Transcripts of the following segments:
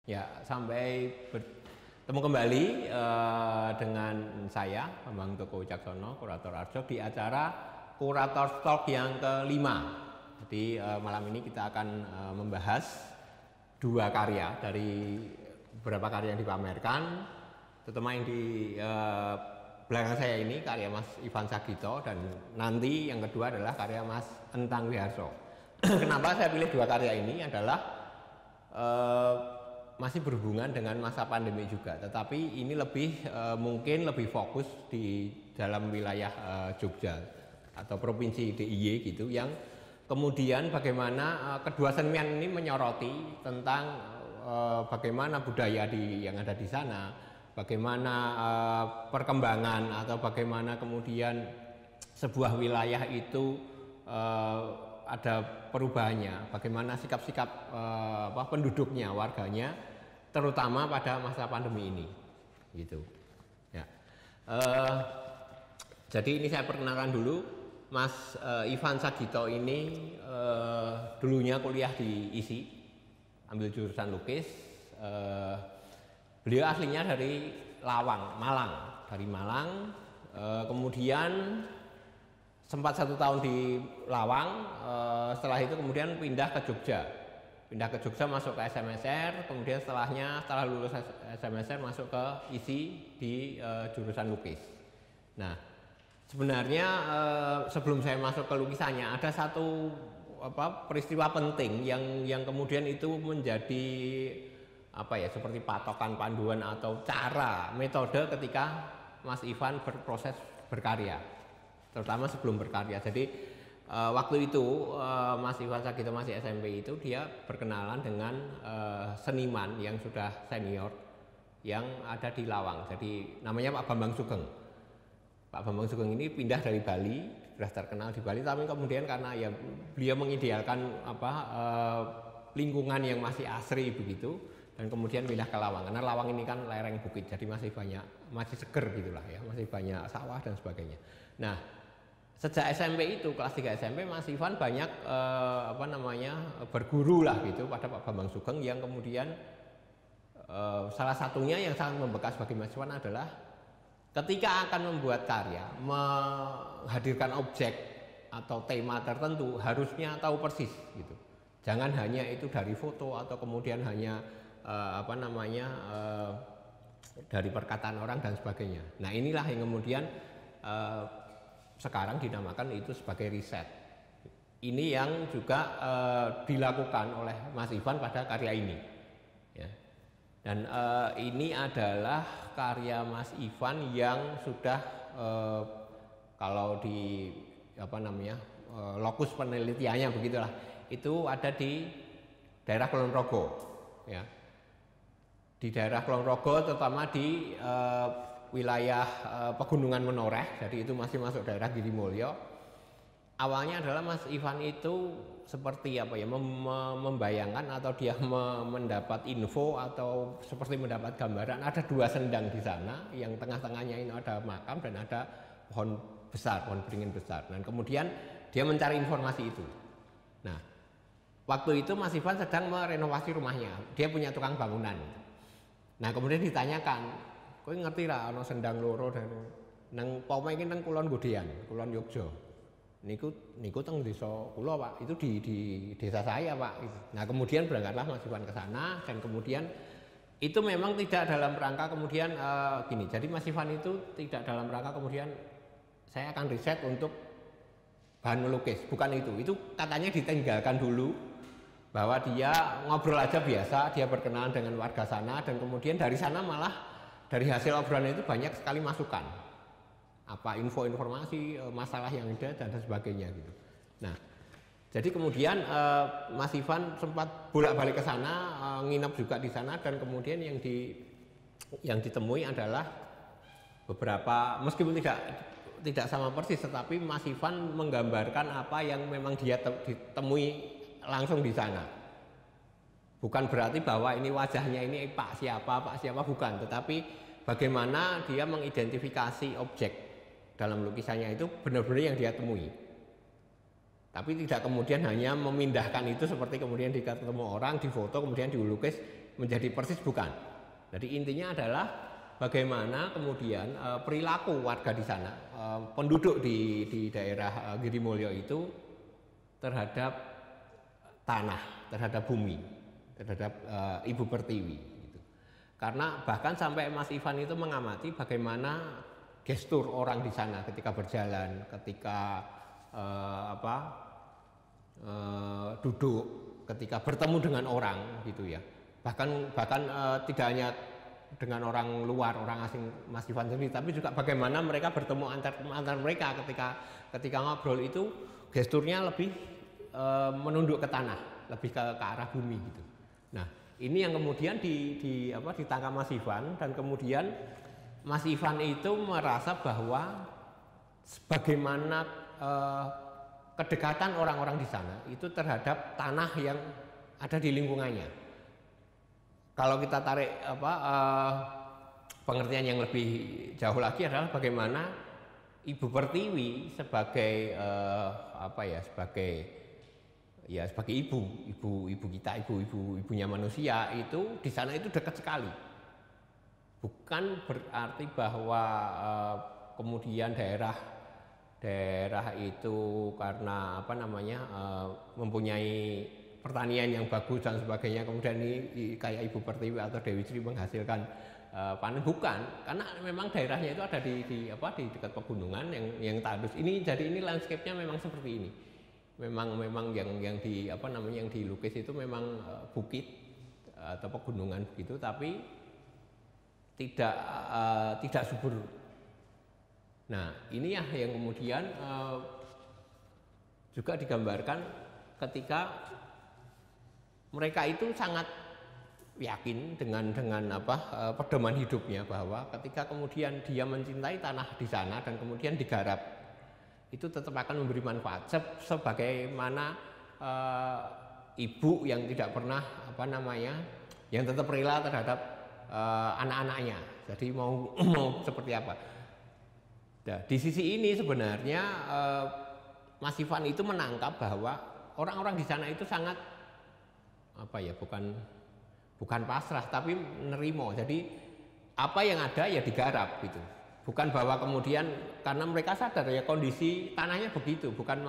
Ya, sampai bertemu kembali dengan saya, Bambang Toko Wicaksono, Kurator Art Shock di acara Kurator Talk yang kelima. Jadi malam ini kita akan membahas dua karya dari beberapa karya yang dipamerkan, terutama yang di belakang saya ini karya Mas Ivan Sagito, dan nanti yang kedua adalah karya Mas Entang Wiharso. Kenapa saya pilih dua karya ini adalah masih berhubungan dengan masa pandemi juga, tetapi ini lebih mungkin lebih fokus di dalam wilayah Jogja atau provinsi DIY gitu, yang kemudian bagaimana kedua seniman ini menyoroti tentang bagaimana budaya yang ada di sana, bagaimana perkembangan atau bagaimana kemudian sebuah wilayah itu ada perubahannya, bagaimana sikap-sikap penduduknya, warganya, terutama pada masa pandemi ini, gitu. Ya. Jadi ini saya perkenalkan dulu, Mas Ivan Sagito ini dulunya kuliah di ISI, ambil jurusan lukis. Beliau aslinya dari Malang, kemudian sempat 1 tahun di Lawang, setelah itu kemudian pindah ke Jogja masuk ke SMSR, kemudian setelah lulus SMSR masuk ke ISI di jurusan lukis. Nah, sebenarnya sebelum saya masuk ke lukisannya ada satu peristiwa penting yang kemudian itu menjadi seperti patokan, panduan atau cara, metode ketika Mas Ivan berproses berkarya, terutama sebelum berkarya. Jadi waktu itu Mas Ivan Sagito masih SMP itu dia berkenalan dengan seniman yang sudah senior yang ada di Lawang. Jadi namanya Pak Bambang Sugeng. Pak Bambang Sugeng ini pindah dari Bali, sudah terkenal di Bali, tapi kemudian karena ya beliau mengidealkan lingkungan yang masih asri begitu, dan kemudian pindah ke Lawang, karena Lawang ini kan lereng bukit, jadi masih seger gitulah ya, masih banyak sawah dan sebagainya. Nah, sejak SMP itu, kelas 3 SMP, Mas Ivan banyak berguru lah gitu pada Pak Bambang Sugeng, yang kemudian salah satunya yang sangat membekas bagi Mas Ivan adalah ketika akan membuat karya, menghadirkan objek atau tema tertentu harusnya tahu persis gitu. Jangan hanya itu dari foto atau kemudian hanya dari perkataan orang dan sebagainya. Nah, inilah yang kemudian sekarang dinamakan itu sebagai riset. Ini yang juga dilakukan oleh Mas Ivan pada karya ini, ya. Dan ini adalah karya Mas Ivan yang sudah kalau di lokus penelitiannya begitulah, itu ada di daerah Kulon Progo, ya. Di daerah Kulon Progo, terutama di wilayah Pegunungan Menoreh, jadi itu masih masuk daerah Girimulyo. Awalnya adalah Mas Ivan itu seperti membayangkan atau dia mendapat info atau seperti mendapat gambaran ada 2 sendang di sana, yang tengah-tengahnya ini ada makam dan ada pohon beringin besar. Dan kemudian dia mencari informasi itu. Nah, waktu itu Mas Ivan sedang merenovasi rumahnya, dia punya tukang bangunan. Nah, kemudian ditanyakan, kowe ngerti ra ana sendang loro nang pome iki nang Kulon Godean, Kulon Yogya. Niku teng desa kula, Pak. Itu di desa saya, Pak. Nah, kemudian berangkatlah Mas Ivan ke sana, dan kemudian itu memang tidak dalam rangka kemudian gini. Jadi Mas Ivan itu tidak dalam rangka kemudian saya akan riset untuk bahan melukis, bukan itu. Itu katanya ditinggalkan dulu, bahwa dia ngobrol aja biasa, dia berkenalan dengan warga sana, dan kemudian dari sana malah dari hasil obrolan itu banyak sekali masukan, informasi masalah yang ada dan sebagainya gitu. Nah, jadi kemudian Mas Ivan sempat bolak-balik ke sana, nginep juga di sana, dan kemudian yang ditemui adalah beberapa, meskipun tidak sama persis, tetapi Mas Ivan menggambarkan apa yang memang dia ditemui langsung di sana. Bukan berarti bahwa ini wajahnya ini Pak siapa bukan, tetapi bagaimana dia mengidentifikasi objek dalam lukisannya itu benar-benar yang dia temui. Tapi tidak kemudian hanya memindahkan itu seperti kemudian ketemu orang, difoto, kemudian dilukis, menjadi persis bukan. Jadi intinya adalah bagaimana kemudian perilaku warga di sana, penduduk di daerah Girimulyo itu terhadap tanah, terhadap bumi, terhadap Ibu Pertiwi. Gitu. Karena bahkan sampai Mas Ivan itu mengamati bagaimana gestur orang di sana ketika berjalan, ketika duduk, ketika bertemu dengan orang, gitu ya. Bahkan tidak hanya dengan orang luar, orang asing Mas Ivan sendiri, tapi juga bagaimana mereka bertemu antar mereka ketika ngobrol itu gesturnya lebih menunduk ke tanah, lebih ke arah bumi gitu. Nah, ini yang kemudian ditangkap Mas Ivan, dan kemudian Mas Ivan itu merasa bahwa bagaimana kedekatan orang-orang di sana itu terhadap tanah yang ada di lingkungannya. Kalau kita tarik pengertian yang lebih jauh lagi adalah bagaimana Ibu Pertiwi sebagai sebagai ibu kita, ibunya manusia itu di sana itu dekat sekali. Bukan berarti bahwa kemudian daerah itu karena mempunyai pertanian yang bagus dan sebagainya, kemudian ini kayak Ibu Pertiwi atau Dewi Sri menghasilkan panen, bukan, karena memang daerahnya itu ada di dekat pegunungan yang tandus. Jadi ini landscape-nya memang seperti ini. Memang yang dilukis itu memang bukit atau pegunungan begitu, tapi tidak subur. Nah, ini yang kemudian juga digambarkan ketika mereka itu sangat yakin dengan pedoman hidupnya, bahwa ketika kemudian dia mencintai tanah di sana dan kemudian digarap, itu tetap akan memberi manfaat sebagaimana ibu yang tidak pernah yang tetap rela terhadap anak-anaknya. Jadi mau seperti apa. Nah, di sisi ini sebenarnya Mas Ivan itu menangkap bahwa orang-orang di sana itu sangat bukan pasrah tapi nerimo. Jadi apa yang ada ya digarap gitu. Bukan bahwa kemudian karena mereka sadar ya kondisi tanahnya begitu, bukan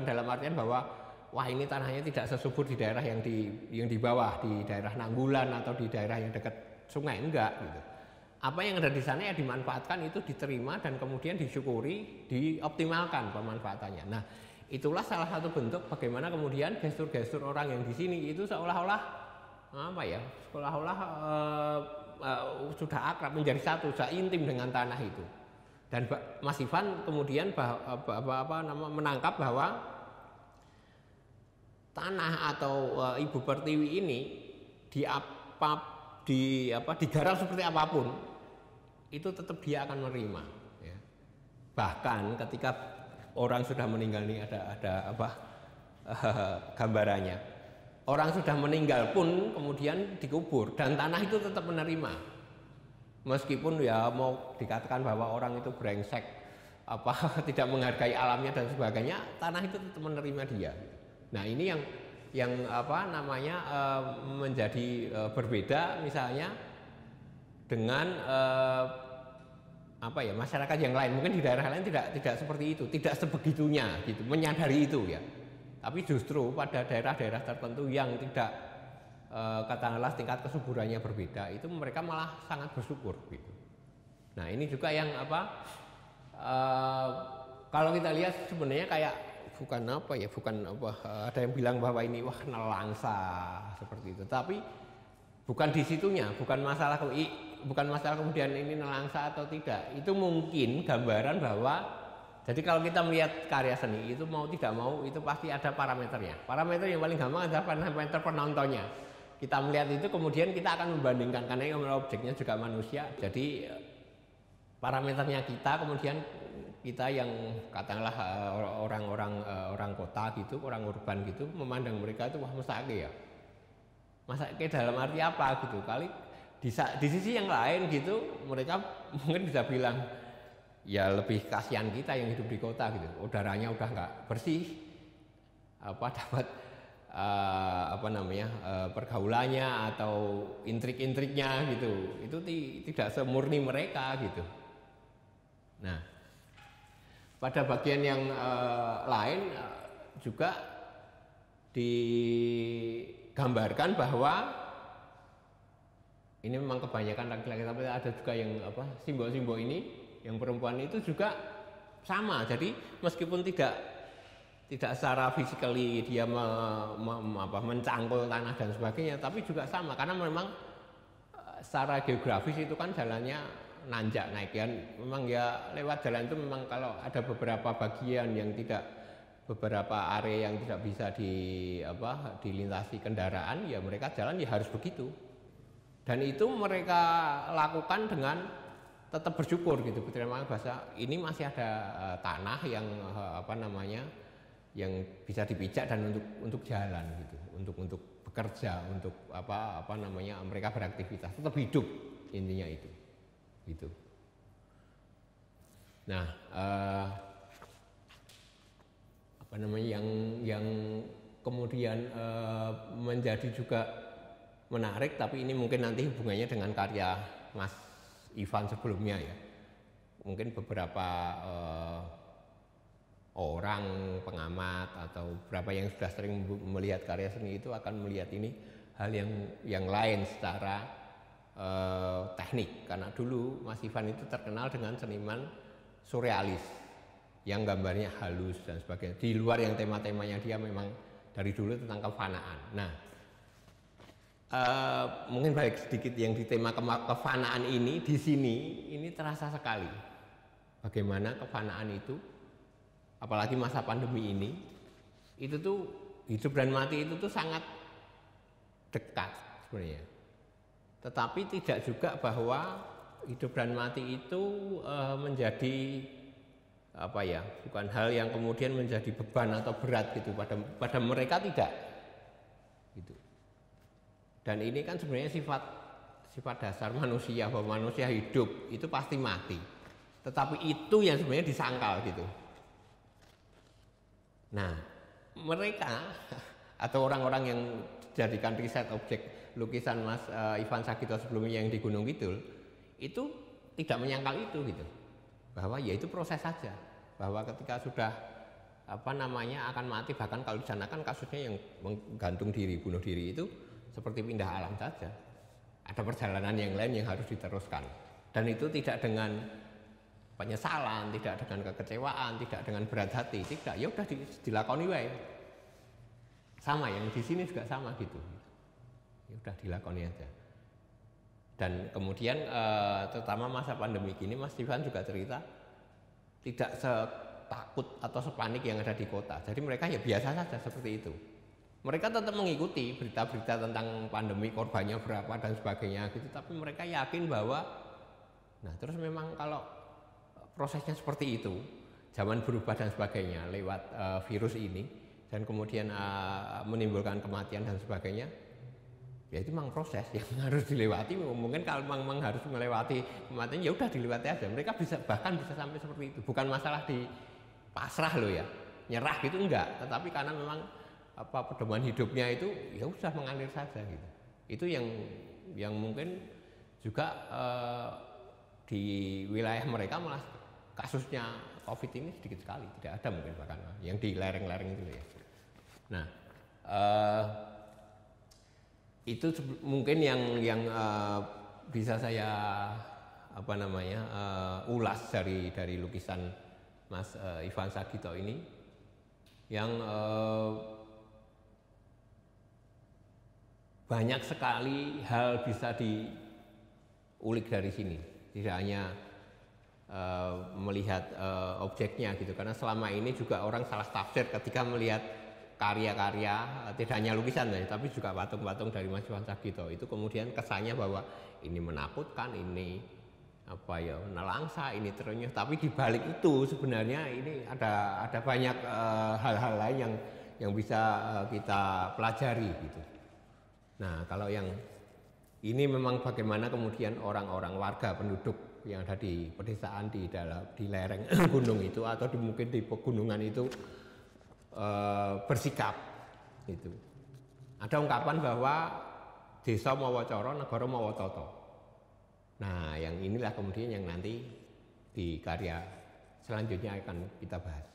dalam artian bahwa wah ini tanahnya tidak sesubur di daerah yang di bawah, di daerah Nanggulan atau di daerah yang dekat sungai, enggak gitu. Apa yang ada di sana ya dimanfaatkan, itu diterima dan kemudian disyukuri, dioptimalkan pemanfaatannya. Nah, itulah salah satu bentuk bagaimana kemudian gestur-gestur orang yang di sini itu seolah-olah sudah akrab, menjadi satu, sudah intim dengan tanah itu. Dan Mas Ivan kemudian menangkap bahwa tanah atau Ibu Pertiwi ini digarap seperti apapun, itu tetap dia akan menerima. Ya. Bahkan ketika orang sudah meninggal, ini ada gambarannya. Orang sudah meninggal pun kemudian dikubur dan tanah itu tetap menerima. Meskipun ya mau dikatakan bahwa orang itu brengsek, tidak menghargai alamnya dan sebagainya, tanah itu tetap menerima dia. Nah, ini yang menjadi berbeda misalnya dengan masyarakat yang lain. Mungkin di daerah lain tidak seperti itu, tidak sebegitunya gitu, menyadari itu ya. Tapi justru pada daerah-daerah tertentu yang tidak katakanlah tingkat kesuburannya berbeda, itu mereka malah sangat bersyukur gitu. Nah, ini juga yang kalau kita lihat sebenarnya kayak ada yang bilang bahwa ini nelangsa seperti itu. Tapi bukan di situnya, bukan masalah kemudian ini nelangsa atau tidak. Itu mungkin gambaran bahwa jadi kalau kita melihat karya seni itu mau tidak mau itu pasti ada parameternya. Parameter yang paling gampang adalah parameter penontonnya. Kita melihat itu kemudian kita akan membandingkan, karena yang objeknya juga manusia. Jadi parameternya kemudian kita yang katakanlah orang kota gitu, orang urban gitu, memandang mereka itu wah mesake ya. Mesake dalam arti apa gitu. Kali di sisi yang lain gitu mereka mungkin bisa bilang ya lebih kasihan kita yang hidup di kota gitu. Udaranya udah nggak bersih, dapat pergaulannya atau intrik-intriknya gitu, itu tidak semurni mereka gitu. Nah, pada bagian yang lain juga digambarkan bahwa ini memang kebanyakan laki-laki, tapi ada juga yang simbol-simbol ini, yang perempuan itu juga sama. Jadi meskipun tidak secara physically dia mencangkul tanah dan sebagainya, tapi juga sama karena memang secara geografis itu kan jalannya nanjak naik ya. Memang ya lewat jalan itu memang kalau ada beberapa bagian yang tidak, beberapa area yang tidak bisa dilintasi kendaraan, ya mereka jalan ya harus begitu. Dan itu mereka lakukan dengan tetap bersyukur gitu, berterima kasih ini masih ada tanah yang yang bisa dipijak dan untuk jalan gitu, untuk bekerja, untuk mereka beraktivitas, tetap hidup, intinya itu gitu. Nah, yang kemudian menjadi juga menarik, tapi ini mungkin nanti hubungannya dengan karya Mas Ivan sebelumnya ya. Mungkin beberapa orang pengamat atau beberapa yang sudah sering melihat karya seni itu akan melihat ini hal yang lain secara teknik, karena dulu Mas Ivan itu terkenal dengan seniman surrealis yang gambarnya halus dan sebagainya, di luar yang tema-temanya dia memang dari dulu tentang kefanaan. Nah, mungkin balik sedikit yang di tema kefanaan ini, di sini ini terasa sekali bagaimana kefanaan itu, apalagi masa pandemi ini, itu tuh hidup dan mati itu tuh sangat dekat sebenarnya. Tetapi tidak juga bahwa hidup dan mati itu menjadi bukan hal yang kemudian menjadi beban atau berat gitu pada mereka, tidak gitu. Dan ini kan sebenarnya sifat dasar manusia, bahwa manusia hidup itu pasti mati. Tetapi itu yang sebenarnya disangkal gitu. Nah, mereka atau orang-orang yang jadikan riset objek lukisan Mas Ivan Sagito sebelumnya yang di Gunung Kidul itu tidak menyangkal itu gitu. Bahwa ya itu proses saja. Bahwa ketika sudah akan mati, bahkan kalau di sana kan kasusnya yang menggantung diri, bunuh diri itu seperti pindah alam saja. Ada perjalanan yang lain yang harus diteruskan. Dan itu tidak dengan penyesalan, tidak dengan kekecewaan, tidak dengan berat hati, tidak. Ya udah dilakoni wae. Sama yang di sini juga sama gitu. Ya udah dilakoni aja. Dan kemudian terutama masa pandemi ini, Mas Ivan juga cerita tidak setakut atau sepanik yang ada di kota. Jadi mereka ya biasa saja seperti itu. Mereka tetap mengikuti berita-berita tentang pandemi, korbannya berapa dan sebagainya gitu, tapi mereka yakin bahwa terus memang kalau prosesnya seperti itu, zaman berubah dan sebagainya lewat virus ini, dan kemudian menimbulkan kematian dan sebagainya, ya itu memang proses yang harus dilewati. Mungkin kalau memang harus melewati kematian, ya udah dilewati aja. Mereka bahkan bisa sampai seperti itu. Bukan masalah di pasrah loh ya, nyerah gitu enggak, tetapi karena memang pedoman hidupnya itu ya udah mengalir saja gitu. Itu yang mungkin juga di wilayah mereka malah kasusnya COVID ini sedikit sekali, tidak ada mungkin bahkan yang di lereng-lereng itu ya. Nah, itu mungkin yang bisa saya ulas dari lukisan Mas Ivan Sagito ini, yang banyak sekali hal bisa diulik dari sini, tidak hanya melihat objeknya gitu, karena selama ini juga orang salah tafsir ketika melihat karya-karya, tidak hanya lukisan tapi juga patung-patung dari Mas Ivan Sagito itu, kemudian kesannya bahwa ini menakutkan, ini nelangsa, ini terenyuh, tapi di balik itu sebenarnya ini ada banyak hal-hal lain yang bisa kita pelajari gitu. Nah, kalau yang ini memang bagaimana kemudian orang-orang warga penduduk yang ada di pedesaan di lereng gunung itu atau mungkin di pegunungan itu bersikap gitu. Ada ungkapan bahwa desa mawa cara, negara mawa tata. Nah, yang inilah kemudian yang nanti di karya selanjutnya akan kita bahas.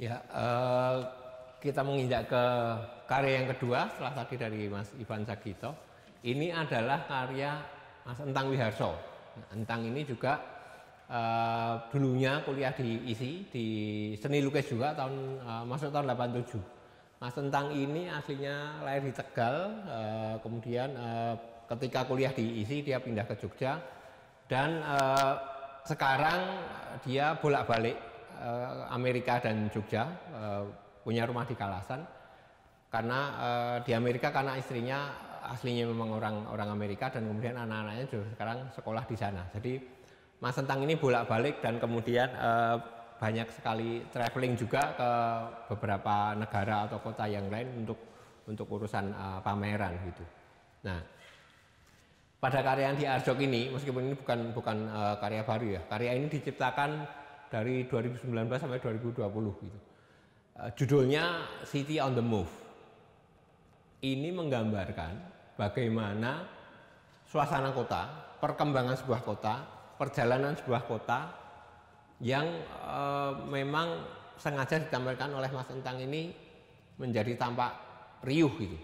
Ya, kita menginjak ke karya yang kedua setelah tadi dari Mas Ivan Sagito. Ini adalah karya Mas Entang Wiharso. Entang ini juga dulunya kuliah di ISI, di seni lukis juga masuk tahun 87. Mas Entang ini aslinya lahir di Tegal, kemudian ketika kuliah di ISI dia pindah ke Jogja, dan sekarang dia bolak-balik Amerika dan Jogja, punya rumah di Kalasan. Karena di Amerika karena istrinya aslinya memang orang Amerika, dan kemudian anak-anaknya juga sekarang sekolah di sana. Jadi Mas Entang ini bolak-balik dan kemudian banyak sekali traveling juga ke beberapa negara atau kota yang lain untuk urusan pameran gitu. Nah, pada karya yang di Arjok ini, meskipun ini bukan karya baru ya, karya ini diciptakan dari 2019 sampai 2020 gitu. Judulnya City on the Move. Ini menggambarkan bagaimana suasana kota, perkembangan sebuah kota, perjalanan sebuah kota yang memang sengaja ditampilkan oleh Mas Entang ini menjadi tampak riuh gitu,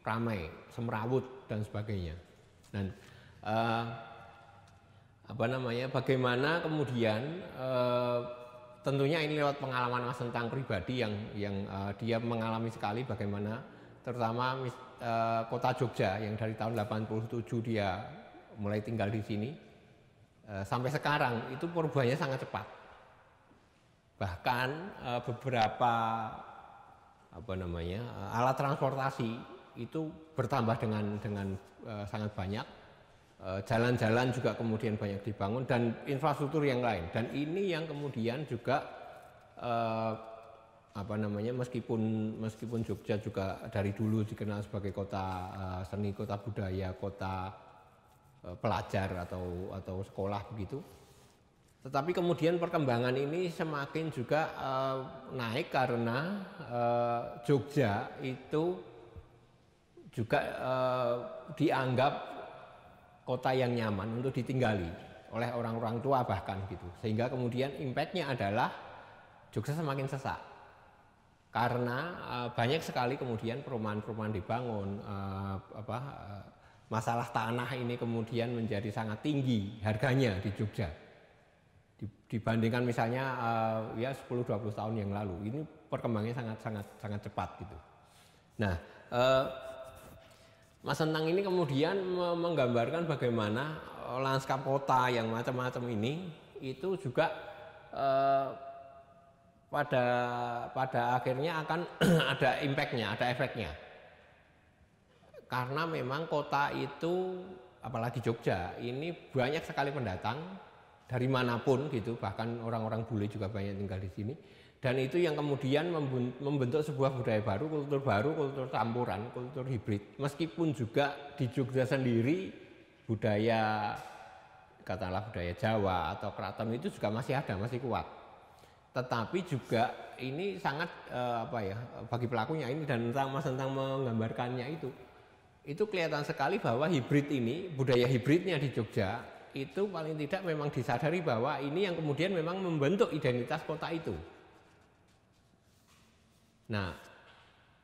ramai, semrawut dan sebagainya. Dan bagaimana kemudian tentunya ini lewat pengalaman Mas Entang pribadi yang dia mengalami sekali bagaimana terutama kota Jogja yang dari tahun 87 dia mulai tinggal di sini sampai sekarang itu perubahannya sangat cepat. Bahkan beberapa alat transportasi itu bertambah dengan sangat banyak. Jalan-jalan juga kemudian banyak dibangun dan infrastruktur yang lain, dan ini yang kemudian juga meskipun Jogja juga dari dulu dikenal sebagai kota seni, kota budaya, kota pelajar atau sekolah begitu, tetapi kemudian perkembangan ini semakin juga naik karena Jogja itu juga dianggap kota yang nyaman untuk ditinggali oleh orang-orang tua bahkan gitu, sehingga kemudian impactnya adalah Jogja semakin sesak karena banyak sekali kemudian perumahan-perumahan dibangun, masalah tanah ini kemudian menjadi sangat tinggi harganya di Jogja dibandingkan misalnya 10-20 tahun yang lalu. Ini perkembangannya sangat cepat gitu. Nah, Mas Entang ini kemudian menggambarkan bagaimana lanskap kota yang macam-macam ini itu juga pada akhirnya akan ada impactnya, ada efeknya. Karena memang kota itu, apalagi Jogja, ini banyak sekali pendatang dari manapun gitu, bahkan orang-orang bule juga banyak tinggal di sini. Dan itu yang kemudian membentuk sebuah budaya baru, kultur campuran, kultur hibrid. Meskipun juga di Jogja sendiri katakanlah budaya Jawa atau keraton itu juga masih ada, masih kuat. Tetapi juga ini sangat bagi pelakunya ini, dan Mas Entang menggambarkannya itu kelihatan sekali bahwa hibrid ini, budaya hibridnya di Jogja itu paling tidak memang disadari bahwa ini yang kemudian memang membentuk identitas kota itu. Nah,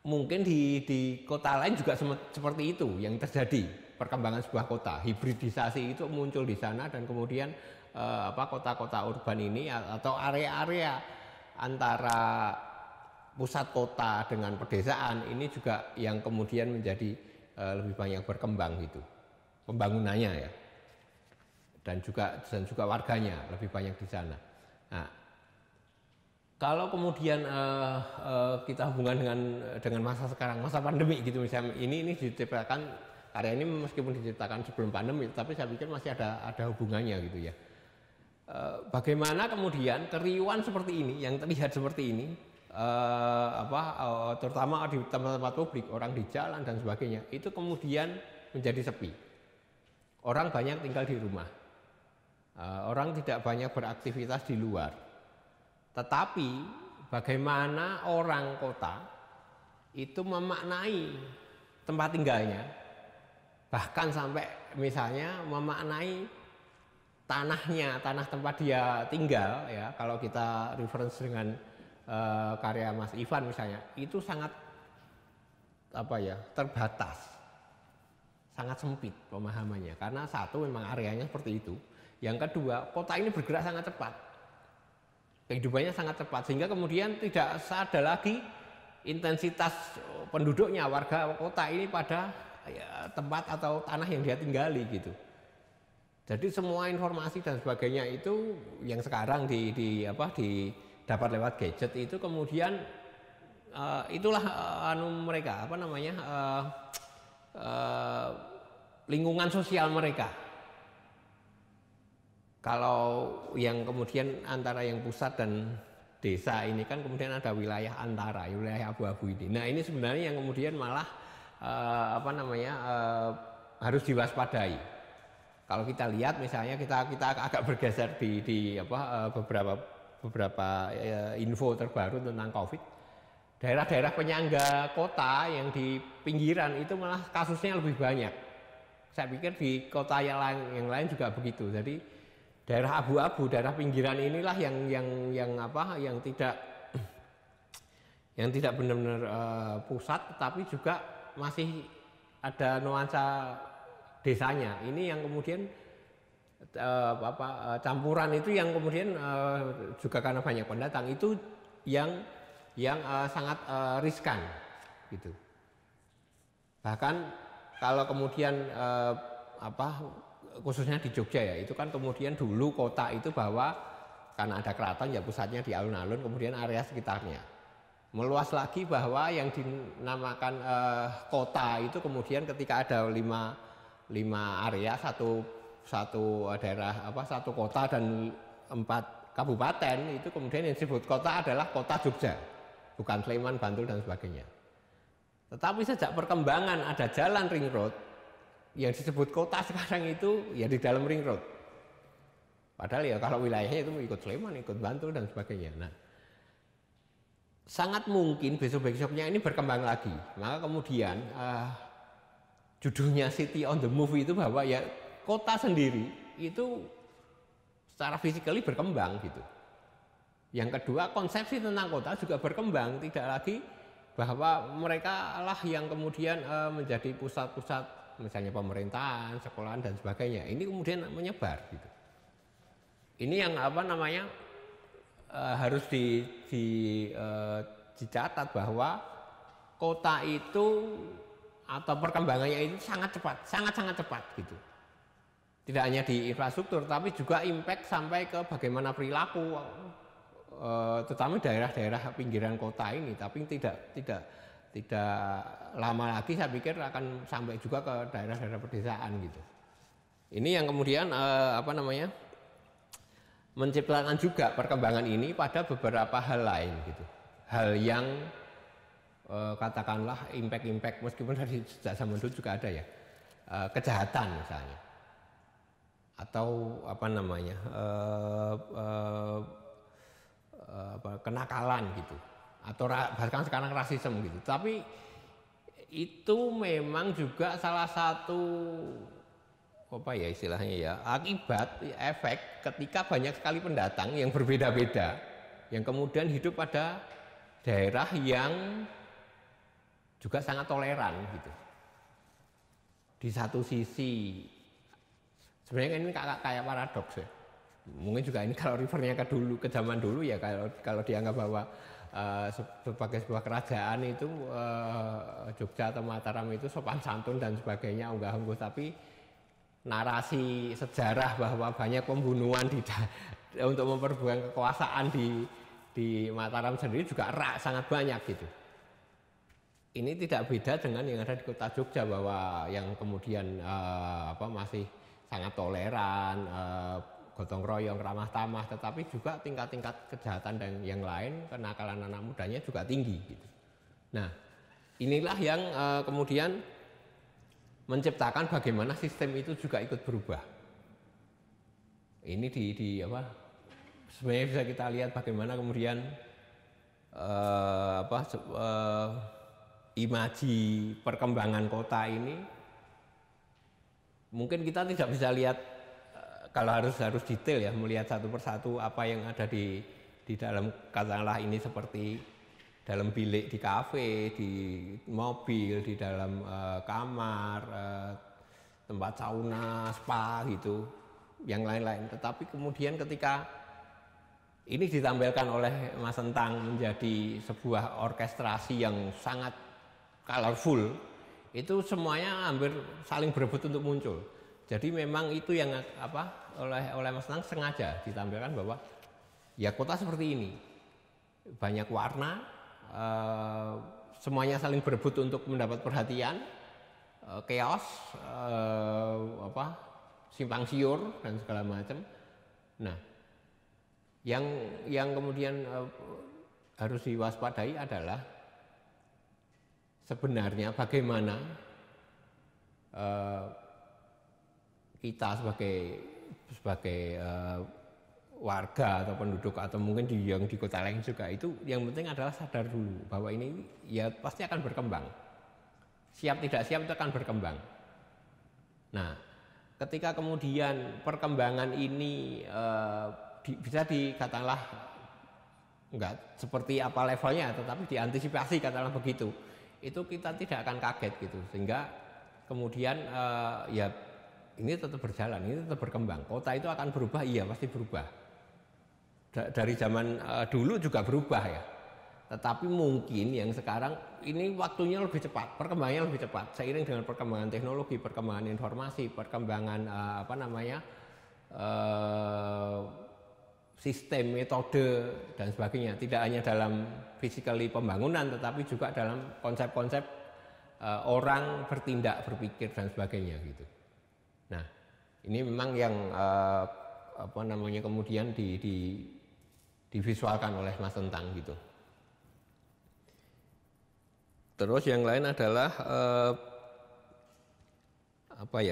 mungkin di kota lain juga seperti itu yang terjadi, perkembangan sebuah kota, hibridisasi itu muncul di sana, dan kemudian kota-kota urban ini atau area-area antara pusat kota dengan pedesaan ini juga yang kemudian menjadi lebih banyak berkembang gitu, pembangunannya ya, dan juga warganya lebih banyak di sana. Nah, kalau kemudian kita hubungan dengan masa sekarang, masa pandemi gitu misalnya, ini diciptakan, karya ini meskipun diciptakan sebelum pandemi, tapi saya pikir masih ada hubungannya gitu ya. Bagaimana kemudian keriuhan seperti ini, yang terlihat seperti ini, terutama di tempat-tempat publik, orang di jalan dan sebagainya, itu kemudian menjadi sepi. Orang banyak tinggal di rumah, orang tidak banyak beraktivitas di luar. Tetapi bagaimana orang kota itu memaknai tempat tinggalnya, bahkan sampai misalnya memaknai tanah tempat dia tinggal, ya kalau kita reference dengan karya Mas Ivan misalnya, itu sangat terbatas, sangat sempit pemahamannya, karena satu memang areanya seperti itu, yang kedua kota ini bergerak sangat cepat, kehidupannya sangat cepat, sehingga kemudian tidak ada lagi intensitas penduduknya, warga kota ini pada tempat atau tanah yang dia tinggali gitu. Jadi semua informasi dan sebagainya itu yang sekarang didapat lewat gadget itu kemudian itulah mereka lingkungan sosial mereka. Kalau yang kemudian antara yang pusat dan desa ini kan kemudian ada wilayah antara, wilayah abu-abu ini. Nah ini sebenarnya yang kemudian malah harus diwaspadai. Kalau kita lihat misalnya kita agak bergeser di beberapa info terbaru tentang COVID, daerah-daerah penyangga kota yang di pinggiran itu malah kasusnya lebih banyak. Saya pikir di kota yang lain juga begitu. Jadi daerah abu-abu, daerah pinggiran inilah yang tidak benar-benar pusat, tetapi juga masih ada nuansa desanya. Ini yang kemudian campuran itu yang kemudian juga karena banyak pendatang itu yang sangat riskan gitu. Bahkan kalau kemudian khususnya di Jogja ya, itu kan kemudian dulu kota itu bahwa karena ada keraton ya pusatnya di alun-alun, kemudian area sekitarnya. Meluas lagi bahwa yang dinamakan kota itu kemudian ketika ada lima area, satu daerah satu kota dan 4 kabupaten, itu kemudian yang disebut kota adalah kota Jogja, bukan Sleman, Bantul dan sebagainya. Tetapi sejak perkembangan ada jalan ring road, yang disebut kota sekarang itu ya di dalam ring road. Padahal ya kalau wilayahnya itu ikut Sleman, ikut Bantul dan sebagainya. Nah, sangat mungkin besok-besoknya ini berkembang lagi. Maka kemudian judulnya City on the Move itu bahwa ya kota sendiri itu secara fisikali berkembang gitu. Yang kedua, konsepsi tentang kota juga berkembang, tidak lagi bahwa mereka lah yang kemudian menjadi pusat-pusat misalnya pemerintahan, sekolahan dan sebagainya. Ini kemudian menyebar gitu. Ini yang harus dicatat bahwa kota itu atau perkembangannya itu sangat cepat, sangat cepat gitu. Tidak hanya di infrastruktur, tapi juga impact sampai ke bagaimana perilaku, terutama daerah-daerah pinggiran kota ini. Tapi tidak lama lagi saya pikir akan sampai juga ke daerah-daerah pedesaan gitu. Ini yang kemudian menciptakan juga perkembangan ini pada beberapa hal lain gitu. Hal yang katakanlah impact meskipun dari sejak zaman dulu juga ada ya, kejahatan misalnya, atau kenakalan gitu, atau bahkan sekarang rasisme gitu. Tapi itu memang juga salah satu istilahnya ya, akibat efek ketika banyak sekali pendatang yang berbeda-beda yang kemudian hidup pada daerah yang juga sangat toleran gitu. Di satu sisi sebenarnya ini kayak paradoks ya. Mungkin juga ini kalau refernya ke zaman dulu ya, kalau dianggap bahwa sebagai sebuah kerajaan itu Jogja atau Mataram itu sopan santun dan sebagainya, unggah-ungguh, tapi narasi sejarah bahwa banyak pembunuhan untuk memperjuangkan kekuasaan di Mataram sendiri juga sangat banyak gitu. Ini tidak beda dengan yang ada di kota Jogja, bahwa yang kemudian masih sangat toleran, gotong royong, ramah tamah, tetapi juga tingkat-tingkat kejahatan dan yang lain, kenakalan anak mudanya juga tinggi gitu. Nah, inilah yang kemudian menciptakan bagaimana sistem itu juga ikut berubah. Ini sebenarnya bisa kita lihat bagaimana kemudian imaji perkembangan kota ini mungkin kita tidak bisa lihat kalau harus detail ya, melihat satu persatu apa yang ada di dalam, katakanlah ini seperti dalam bilik di kafe, di mobil, di dalam kamar, tempat sauna, spa gitu, yang lain-lain. Tetapi kemudian ketika ini ditampilkan oleh Mas Sentang menjadi sebuah orkestrasi yang sangat colorful, itu semuanya hampir saling berebut untuk muncul. Jadi memang itu yang oleh Mas Sentang sengaja ditampilkan bahwa ya kota seperti ini, banyak warna, semuanya saling berebut untuk mendapat perhatian, chaos, simpang siur dan segala macam. Nah, yang kemudian harus diwaspadai adalah sebenarnya bagaimana kita sebagai warga atau penduduk atau mungkin yang di kota lain juga, itu yang penting adalah sadar dulu bahwa ini ya pasti akan berkembang. Siap tidak siap itu akan berkembang. Nah, ketika kemudian perkembangan ini bisa dikatakanlah enggak seperti apa levelnya, tetapi diantisipasi katakanlah begitu, itu kita tidak akan kaget gitu, sehingga kemudian ya ini tetap berjalan, ini tetap berkembang. Kota itu akan berubah, iya pasti berubah. Dari zaman dulu juga berubah ya. Tetapi mungkin yang sekarang ini waktunya lebih cepat, perkembangannya lebih cepat. Seiring dengan perkembangan teknologi, perkembangan informasi, perkembangan sistem, metode dan sebagainya. Tidak hanya dalam physically pembangunan, tetapi juga dalam konsep-konsep orang bertindak, berpikir dan sebagainya gitu. Nah, ini memang yang kemudian divisualkan oleh Mas Sentang gitu. Terus yang lain adalah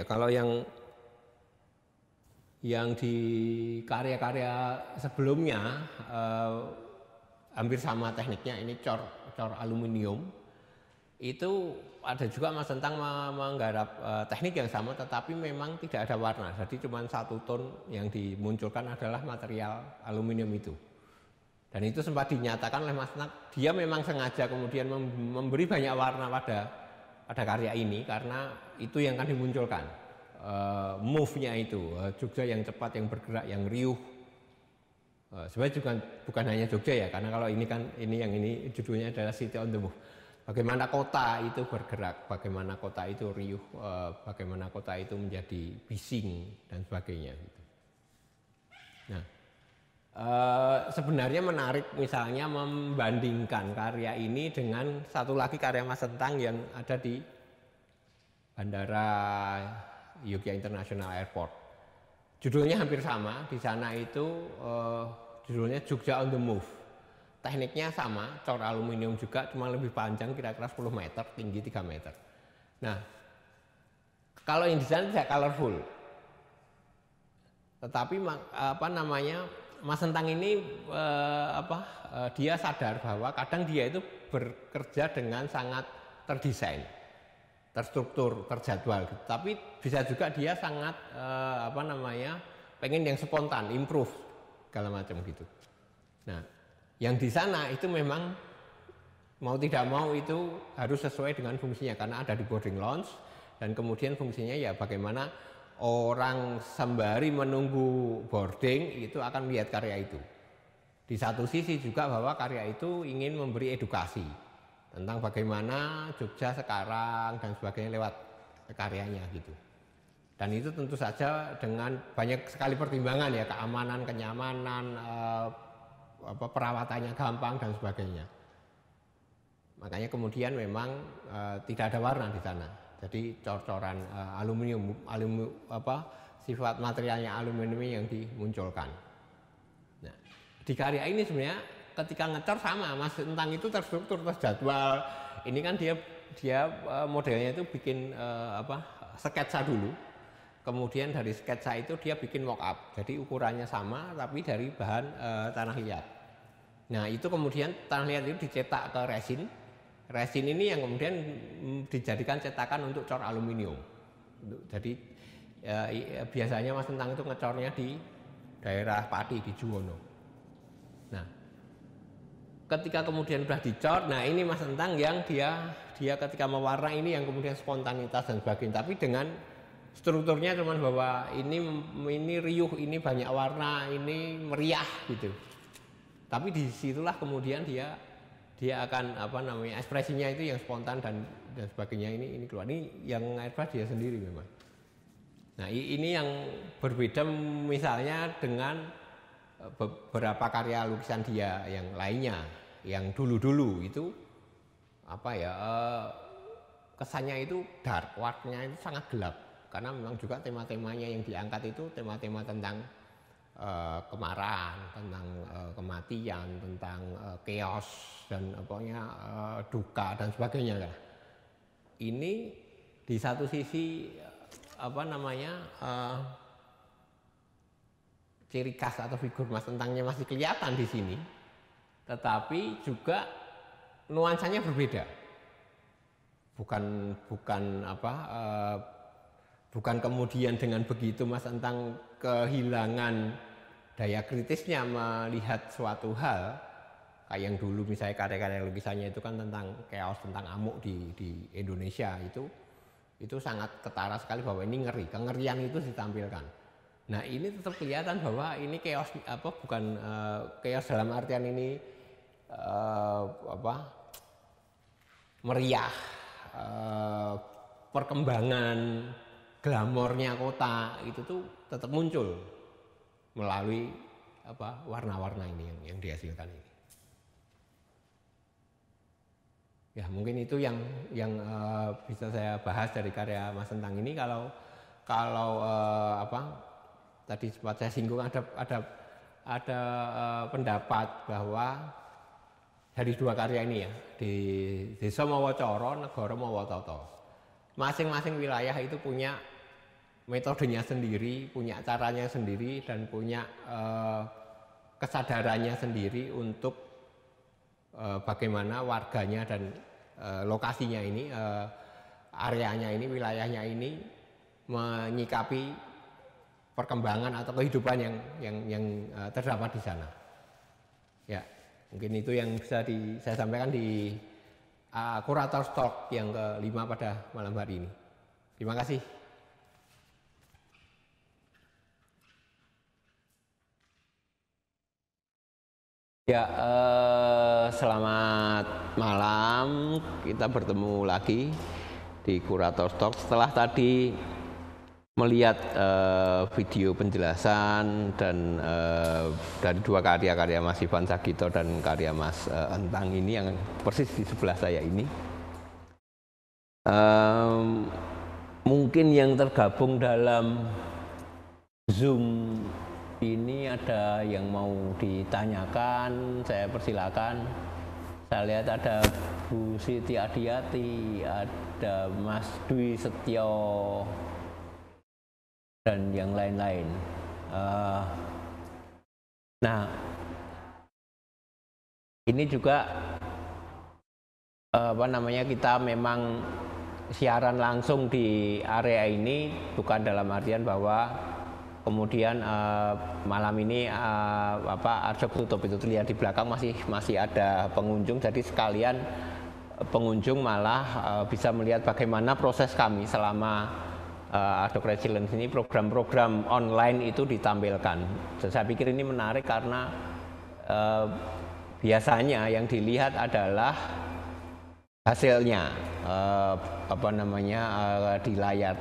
kalau yang di karya-karya sebelumnya hampir sama tekniknya, ini cor aluminium. Itu ada juga Mas Sentang menggarap teknik yang sama, tetapi memang tidak ada warna. Jadi cuma satu ton yang dimunculkan adalah material aluminium itu. Dan itu sempat dinyatakan oleh Mas Sentang, dia memang sengaja kemudian memberi banyak warna pada karya ini karena itu yang akan dimunculkan. Move-nya itu, Jogja yang cepat, yang bergerak, yang riuh. Sebenarnya bukan hanya Jogja ya, karena kalau ini kan ini judulnya adalah City on the Move. Bagaimana kota itu bergerak, bagaimana kota itu riuh, bagaimana kota itu menjadi bising dan sebagainya. Nah, sebenarnya menarik misalnya membandingkan karya ini dengan satu lagi karya Mas Sentang yang ada di Bandara Yogyakarta International Airport. Judulnya hampir sama, di sana itu judulnya Jogja on the Move. Tekniknya sama, cor aluminium juga, cuma lebih panjang kira-kira 10 meter, tinggi 3 meter. Nah, kalau yang di sana tidak colorful. Tetapi Mas Sentang ini dia sadar bahwa kadang dia itu bekerja dengan sangat terdesain, terstruktur, terjadwal. Tapi bisa juga dia sangat pengen yang spontan, improve segala macam gitu. Nah, yang di sana itu memang mau tidak mau itu harus sesuai dengan fungsinya karena ada di boarding lounge, dan kemudian fungsinya ya bagaimana orang sembari menunggu boarding itu akan melihat karya itu. Di satu sisi juga bahwa karya itu ingin memberi edukasi tentang bagaimana Jogja sekarang dan sebagainya lewat karyanya gitu. Dan itu tentu saja dengan banyak sekali pertimbangan ya, keamanan, kenyamanan, perawatannya gampang dan sebagainya. Makanya kemudian memang tidak ada warna di sana. Jadi cor-coran aluminium sifat materialnya aluminium yang dimunculkan. Nah, di karya ini sebenarnya ketika ngecor sama, Mas Entang itu terstruktur, terjadwal. Ini kan dia modelnya itu bikin sketsa dulu. Kemudian dari sketsa itu dia bikin mock up. Jadi ukurannya sama tapi dari bahan tanah liat. Nah, itu kemudian tanah liat itu dicetak ke resin. Resin ini yang kemudian dijadikan cetakan untuk cor aluminium. Jadi biasanya Mas Entang itu ngecornya di daerah Pati di Juwono. Nah, ketika kemudian sudah dicor, nah ini Mas Entang yang dia ketika mewarna ini yang kemudian spontanitas dan sebagainya, tapi dengan strukturnya cuman bahwa ini riuh, ini banyak warna, ini meriah gitu. Tapi disitulah kemudian dia akan ekspresinya itu yang spontan dan sebagainya ini keluar. Ini yang airbrush dia sendiri memang. Nah, ini yang berbeda misalnya dengan beberapa karya lukisan dia yang lainnya, yang dulu-dulu itu kesannya itu dark, warnanya itu sangat gelap karena memang juga tema-temanya yang diangkat itu tema-tema tentang kemarahan, tentang kematian, tentang chaos dan duka dan sebagainya lah. Ini di satu sisi ciri khas atau figur Mas Entangnya masih kelihatan di sini, tetapi juga nuansanya berbeda. Bukan kemudian dengan begitu Mas Entang kehilangan daya kritisnya melihat suatu hal, kayak yang dulu misalnya karya-karya lukisannya itu kan tentang chaos, tentang amuk di Indonesia, itu sangat ketara sekali bahwa ini ngeri, kengerian itu ditampilkan. Nah, ini tetap kelihatan bahwa ini chaos, bukan chaos dalam artian ini meriah, perkembangan glamornya kota itu tuh tetap muncul melalui warna-warna ini yang dihasilkan ini. Ya, mungkin itu yang bisa saya bahas dari karya Mas Entang ini. Kalau tadi sempat saya singgung ada pendapat bahwa dari dua karya ini ya, di Desa Mawacoro, Negara Mawatoto, masing-masing wilayah itu punya metodenya sendiri, punya caranya sendiri, dan punya kesadarannya sendiri untuk bagaimana warganya dan lokasinya ini, areanya ini, wilayahnya ini menyikapi perkembangan atau kehidupan yang terdapat di sana. Ya, mungkin itu yang bisa saya sampaikan di Kurator Talk yang ke-5 pada malam hari ini. Terima kasih. Ya, selamat malam. Kita bertemu lagi di Kurator Talk setelah tadi melihat video penjelasan dan dari dua karya Mas Ivan Sagito dan karya Mas Entang ini yang persis di sebelah saya ini. Mungkin yang tergabung dalam Zoom ini ada yang mau ditanyakan, saya persilakan. Saya lihat ada Bu Siti Adiati, ada Mas Dwi Setio, dan yang lain-lain. Nah, ini juga kita memang siaran langsung di area ini, bukan dalam artian bahwa kemudian malam ini Arjok tutup. Itu terlihat di belakang masih ada pengunjung, jadi sekalian pengunjung malah bisa melihat bagaimana proses kami selama Arjok Resilience ini, program-program online itu ditampilkan. Saya pikir ini menarik karena biasanya yang dilihat adalah hasilnya di layar,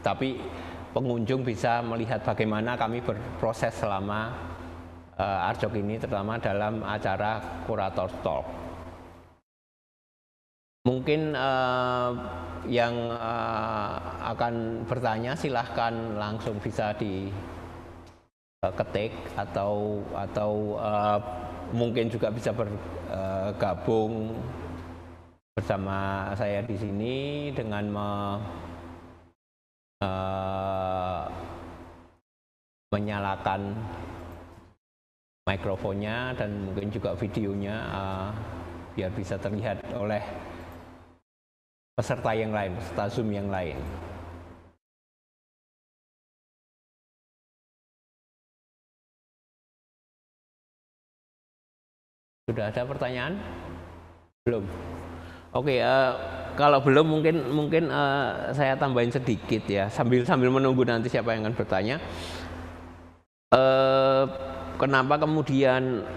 tapi pengunjung bisa melihat bagaimana kami berproses selama Arjok ini, terutama dalam acara Kurator Talk. Mungkin yang akan bertanya silahkan langsung bisa diketik atau mungkin juga bisa bergabung bersama saya di sini dengan menyalakan mikrofonnya dan mungkin juga videonya biar bisa terlihat oleh peserta yang lain, peserta Zoom yang lain. Sudah ada pertanyaan? Belum? Oke, kalau belum mungkin saya tambahin sedikit ya, sambil menunggu nanti siapa yang akan bertanya. Kenapa kemudian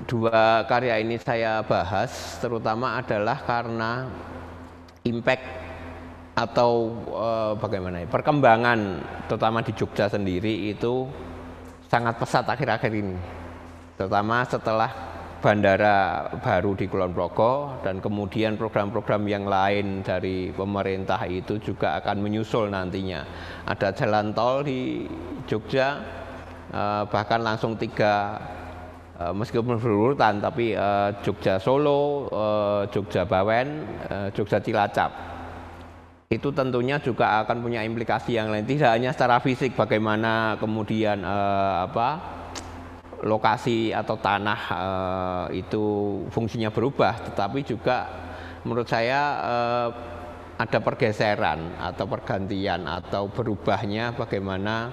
dua karya ini saya bahas, terutama adalah karena impact atau bagaimana ya, perkembangan terutama di Jogja sendiri itu sangat pesat akhir-akhir ini, terutama setelah bandara baru di Kulon Progo dan kemudian program-program yang lain dari pemerintah itu juga akan menyusul nantinya. Ada jalan tol di Jogja, bahkan langsung 3 meskipun berurutan tapi Jogja Solo, Jogja Bawen, Jogja Cilacap. Itu tentunya juga akan punya implikasi yang lain, tidak hanya secara fisik bagaimana kemudian lokasi atau tanah itu fungsinya berubah, tetapi juga menurut saya ada pergeseran atau pergantian atau berubahnya bagaimana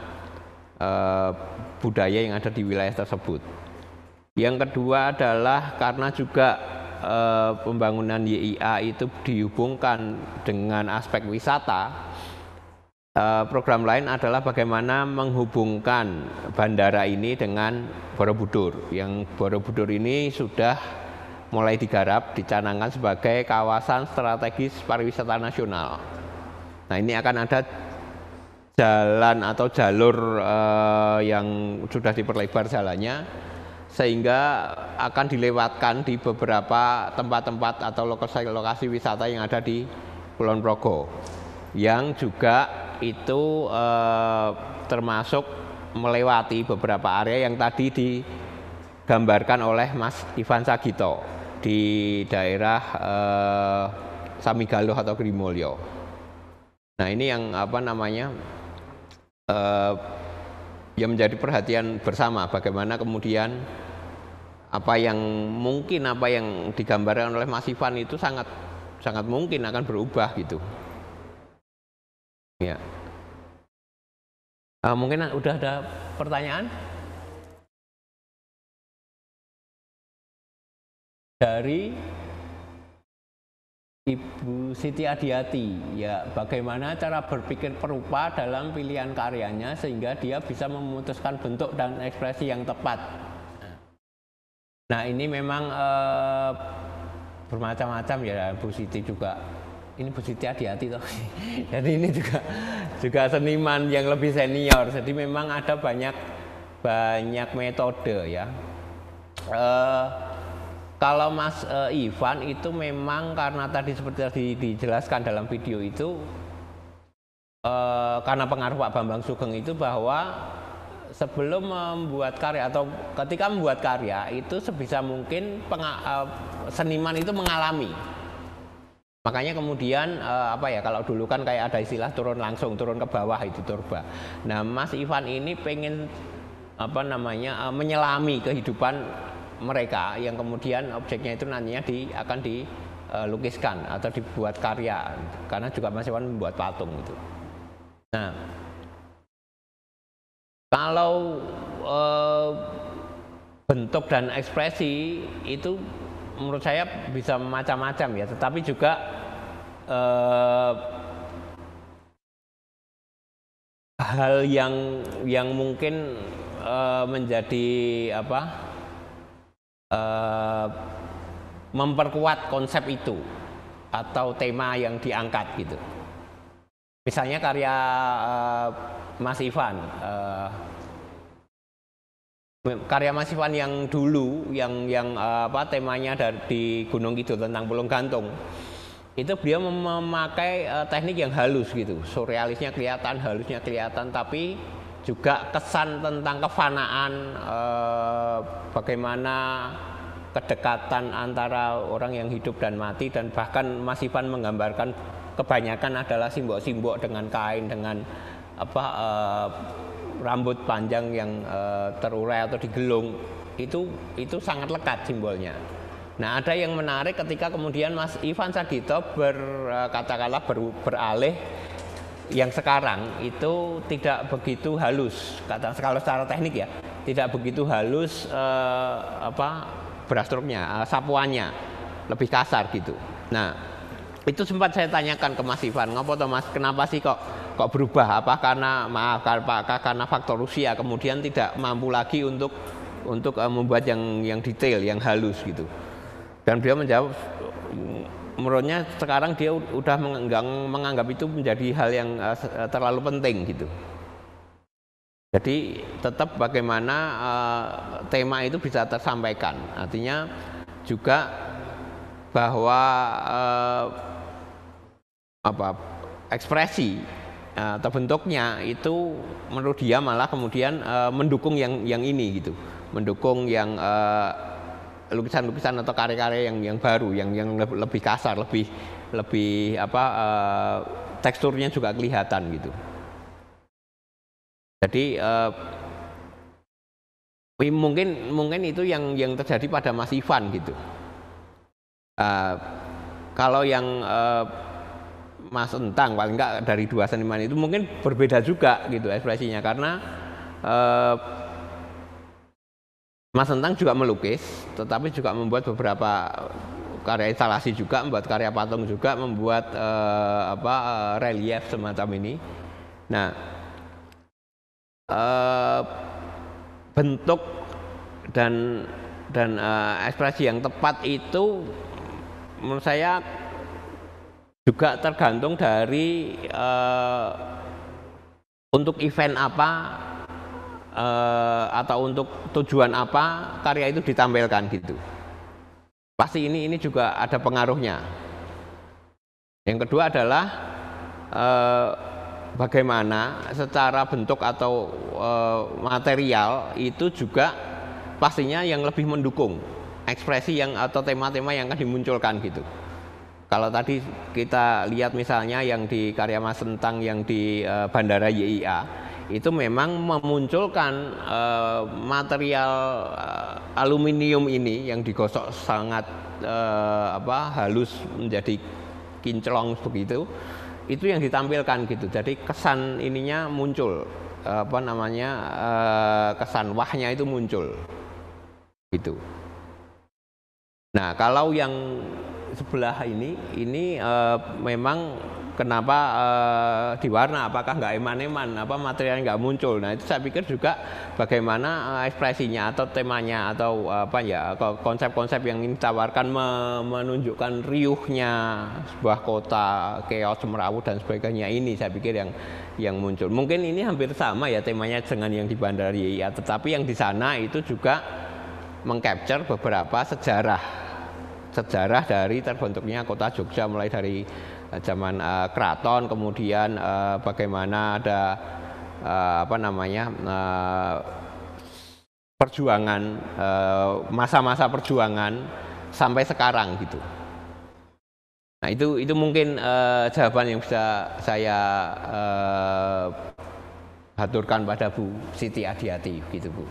budaya yang ada di wilayah tersebut. Yang kedua adalah karena juga pembangunan YIA itu dihubungkan dengan aspek wisata. Program lain adalah bagaimana menghubungkan bandara ini dengan Borobudur. Yang Borobudur ini sudah mulai digarap, dicanangkan sebagai kawasan strategis pariwisata nasional. Nah, ini akan ada jalan atau jalur yang sudah diperlebar jalannya, sehingga akan dilewatkan di beberapa tempat-tempat atau lokasi wisata yang ada di Kulon Progo, yang juga itu termasuk melewati beberapa area yang tadi digambarkan oleh Mas Ivan Sagito di daerah Samigaluh atau Grimulyo. Nah, ini yang yang menjadi perhatian bersama, bagaimana kemudian apa yang digambarkan oleh Mas Ivan itu sangat mungkin akan berubah gitu. Ya. Mungkin udah ada pertanyaan dari Ibu Siti Adiati, ya, bagaimana cara berpikir perupa dalam pilihan karyanya sehingga dia bisa memutuskan bentuk dan ekspresi yang tepat. Nah, ini memang bermacam-macam ya, Bu Siti juga. Ini Bu Siti Adiati toh. Jadi ini juga seniman yang lebih senior. Jadi memang ada banyak metode ya. Kalau Mas Ivan itu memang karena tadi seperti dijelaskan dalam video itu, karena pengaruh Pak Bambang Sugeng itu bahwa sebelum membuat karya atau ketika membuat karya itu sebisa mungkin seniman itu mengalami. Makanya kemudian kalau dulu kan kayak ada istilah turun ke bawah, itu turba. Nah, Mas Ivan ini pengen menyelami kehidupan mereka yang kemudian objeknya itu nantinya akan dilukiskan atau dibuat karya, karena juga Mas Ivan membuat patung itu. Nah, kalau bentuk dan ekspresi itu menurut saya bisa macam-macam ya, tetapi juga hal yang mungkin menjadi memperkuat konsep itu atau tema yang diangkat gitu. Misalnya karya Mas Ivan, yang dulu yang temanya di Gunung Kidul tentang Pulung Gantung, itu beliau memakai teknik yang halus gitu, surrealisnya kelihatan, halusnya kelihatan, tapi juga kesan tentang kefanaan, bagaimana kedekatan antara orang yang hidup dan mati, dan bahkan Mas Ivan menggambarkan kebanyakan adalah simbol-simbol dengan kain, dengan rambut panjang yang terurai atau digelung, itu sangat lekat simbolnya. Nah, ada yang menarik ketika kemudian Mas Ivan Sadito katakanlah beralih yang sekarang itu tidak begitu halus, kalau secara teknik ya, tidak begitu halus brushstroke-nya, sapuannya lebih kasar gitu. Nah, itu sempat saya tanyakan ke Mas Ivan, ngopo toh Mas, kenapa sih kok berubah? Apa karena faktor usia kemudian tidak mampu lagi untuk membuat yang detail, yang halus gitu? Dan beliau menjawab, menurutnya sekarang dia udah menganggap itu menjadi hal yang terlalu penting gitu. Jadi tetap bagaimana tema itu bisa tersampaikan. Artinya juga bahwa ekspresi atau bentuknya itu menurut dia malah kemudian mendukung yang ini gitu, mendukung yang lukisan-lukisan atau karya-karya yang baru, yang lebih kasar, lebih teksturnya juga kelihatan gitu. Jadi mungkin itu yang terjadi pada Mas Ivan gitu. Kalau yang Mas Entang paling enggak dari dua seniman itu mungkin berbeda juga gitu ekspresinya, karena Mas Entang juga melukis, tetapi juga membuat beberapa karya instalasi juga, membuat karya patung juga, membuat relief semacam ini. Nah, bentuk dan ekspresi yang tepat itu menurut saya juga tergantung dari untuk event apa, atau untuk tujuan apa karya itu ditampilkan gitu. Pasti ini juga ada pengaruhnya. Yang kedua adalah bagaimana secara bentuk atau material itu juga pastinya yang lebih mendukung ekspresi yang atau tema-tema yang akan dimunculkan gitu. Kalau tadi kita lihat misalnya yang di karya Mas Entang yang di Bandara YIA, itu memang memunculkan material aluminium ini yang digosok sangat halus menjadi kinclong begitu, itu yang ditampilkan gitu. Jadi kesan ininya muncul, kesan wahnya itu muncul gitu. Nah, kalau yang sebelah ini memang kenapa diwarna, apakah nggak eman-eman, materialnya nggak muncul. Nah, itu saya pikir juga bagaimana ekspresinya atau temanya atau konsep-konsep yang ingin ditawarkan menunjukkan riuhnya sebuah kota, chaos, semrawut dan sebagainya, ini saya pikir yang muncul. Mungkin ini hampir sama ya temanya dengan yang di Bandara YIA, tetapi yang di sana itu juga mengcapture beberapa sejarah dari terbentuknya kota Jogja, mulai dari zaman keraton, kemudian bagaimana ada perjuangan, masa-masa perjuangan sampai sekarang gitu. Nah, itu mungkin jawaban yang bisa saya haturkan pada Bu Siti Adiati gitu, Bu.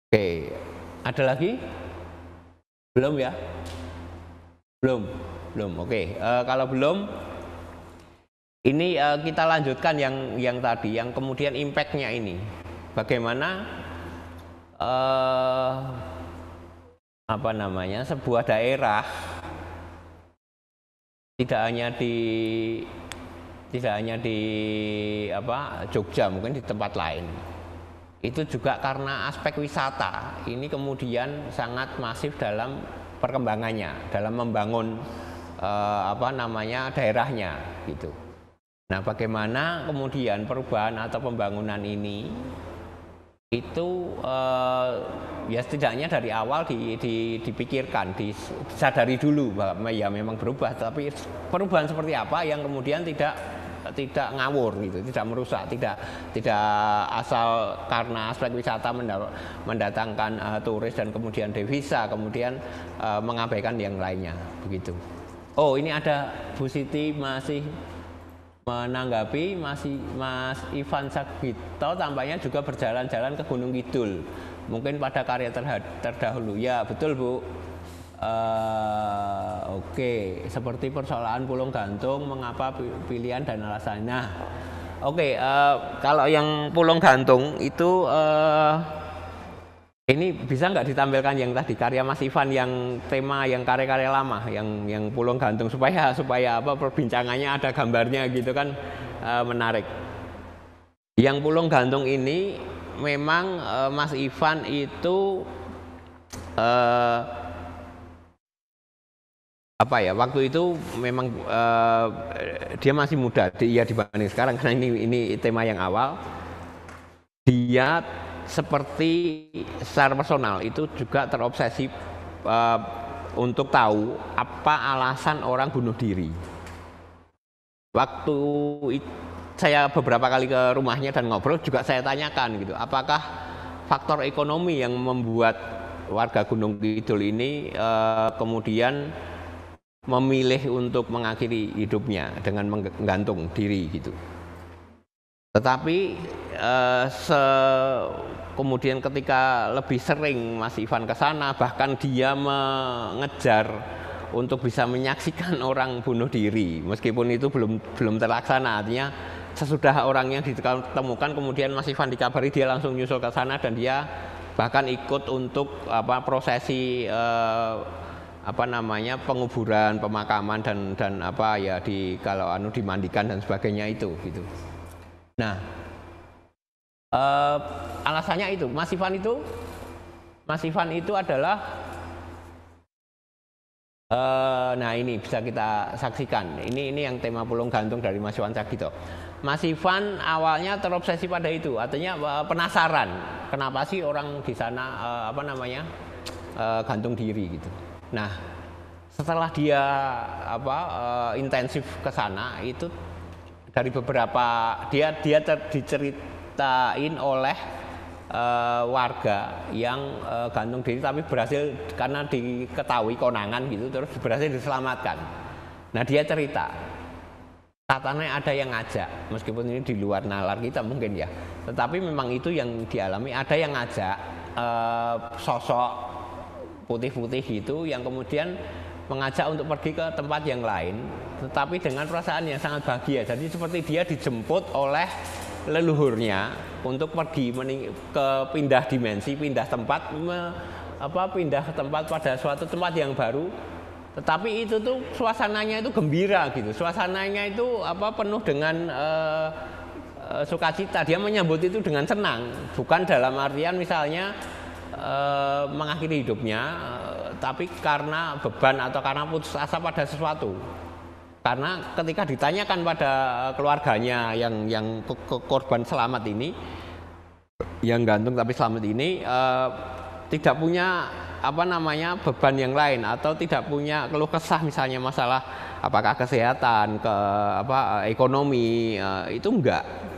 Oke, ada lagi? Belum ya? Belum. Oke, kalau belum, ini kita lanjutkan yang tadi, yang kemudian impact-nya ini. Bagaimana sebuah daerah tidak hanya di Jogja, mungkin di tempat lain. Itu juga karena aspek wisata ini kemudian sangat masif dalam perkembangannya, dalam membangun daerahnya gitu. Nah, bagaimana kemudian perubahan atau pembangunan ini itu ya setidaknya dari awal dipikirkan, disadari dulu bahwa ya memang berubah, tapi perubahan seperti apa yang kemudian tidak ngawur gitu, tidak merusak, tidak asal karena aspek wisata mendatangkan turis dan kemudian devisa, kemudian mengabaikan yang lainnya begitu. Oh, ini ada Bu Siti masih menanggapi, Mas Ivan Sagito tampaknya juga berjalan-jalan ke Gunung Kidul, mungkin pada karya terdahulu. Ya betul Bu. Oke, seperti persoalan Pulung Gantung, mengapa pilihan dan alasannya. Nah, oke, kalau yang Pulung Gantung itu ini bisa nggak ditampilkan yang tadi karya Mas Ivan yang tema yang karya-karya lama, yang Pulung Gantung, supaya apa perbincangannya ada gambarnya gitu kan, menarik. Yang Pulung Gantung ini memang Mas Ivan itu apa ya, waktu itu memang dia masih muda, dia dibanding sekarang karena ini tema yang awal. Dia seperti secara personal itu juga terobsesi untuk tahu apa alasan orang bunuh diri. Waktu saya beberapa kali ke rumahnya dan ngobrol juga saya tanyakan gitu, apakah faktor ekonomi yang membuat warga Gunung Kidul ini kemudian memilih untuk mengakhiri hidupnya dengan menggantung diri gitu. Tetapi kemudian ketika lebih sering Mas Ivan ke sana, bahkan dia mengejar untuk bisa menyaksikan orang bunuh diri, meskipun itu belum terlaksana. Artinya sesudah orang yang ditemukan, kemudian Mas Ivan dikabari, dia langsung nyusul ke sana dan dia bahkan ikut untuk prosesi penguburan, pemakaman dan apa ya, kalau dimandikan dan sebagainya itu gitu. Nah, alasannya itu Mas Ivan itu adalah nah ini bisa kita saksikan. Ini yang tema Pulung Gantung dari Mas Ivan Sagito. Mas Ivan awalnya terobsesi pada itu, artinya penasaran kenapa sih orang di sana gantung diri gitu. Nah, setelah dia intensif ke sana, itu dari beberapa dia diceritain oleh warga yang gantung diri tapi berhasil, karena diketahui konangan gitu, terus berhasil diselamatkan. Nah, dia cerita katanya ada yang ngajak, meskipun ini di luar nalar kita mungkin ya, tetapi memang itu yang dialami, ada yang ngajak sosok putih-putih gitu yang kemudian mengajak untuk pergi ke tempat yang lain, tetapi dengan perasaan yang sangat bahagia. Jadi seperti dia dijemput oleh leluhurnya untuk pergi ke pindah dimensi, pindah tempat, pindah tempat pada suatu tempat yang baru. Tetapi itu tuh suasananya itu gembira gitu, suasananya itu penuh dengan sukacita. Dia menyambut itu dengan senang, bukan dalam artian misalnya mengakhiri hidupnya, tapi karena beban atau karena putus asa pada sesuatu. Karena ketika ditanyakan pada keluarganya yang korban selamat ini, yang gantung tapi selamat ini, tidak punya beban yang lain atau tidak punya keluh kesah, misalnya masalah apakah kesehatan, ekonomi, itu enggak.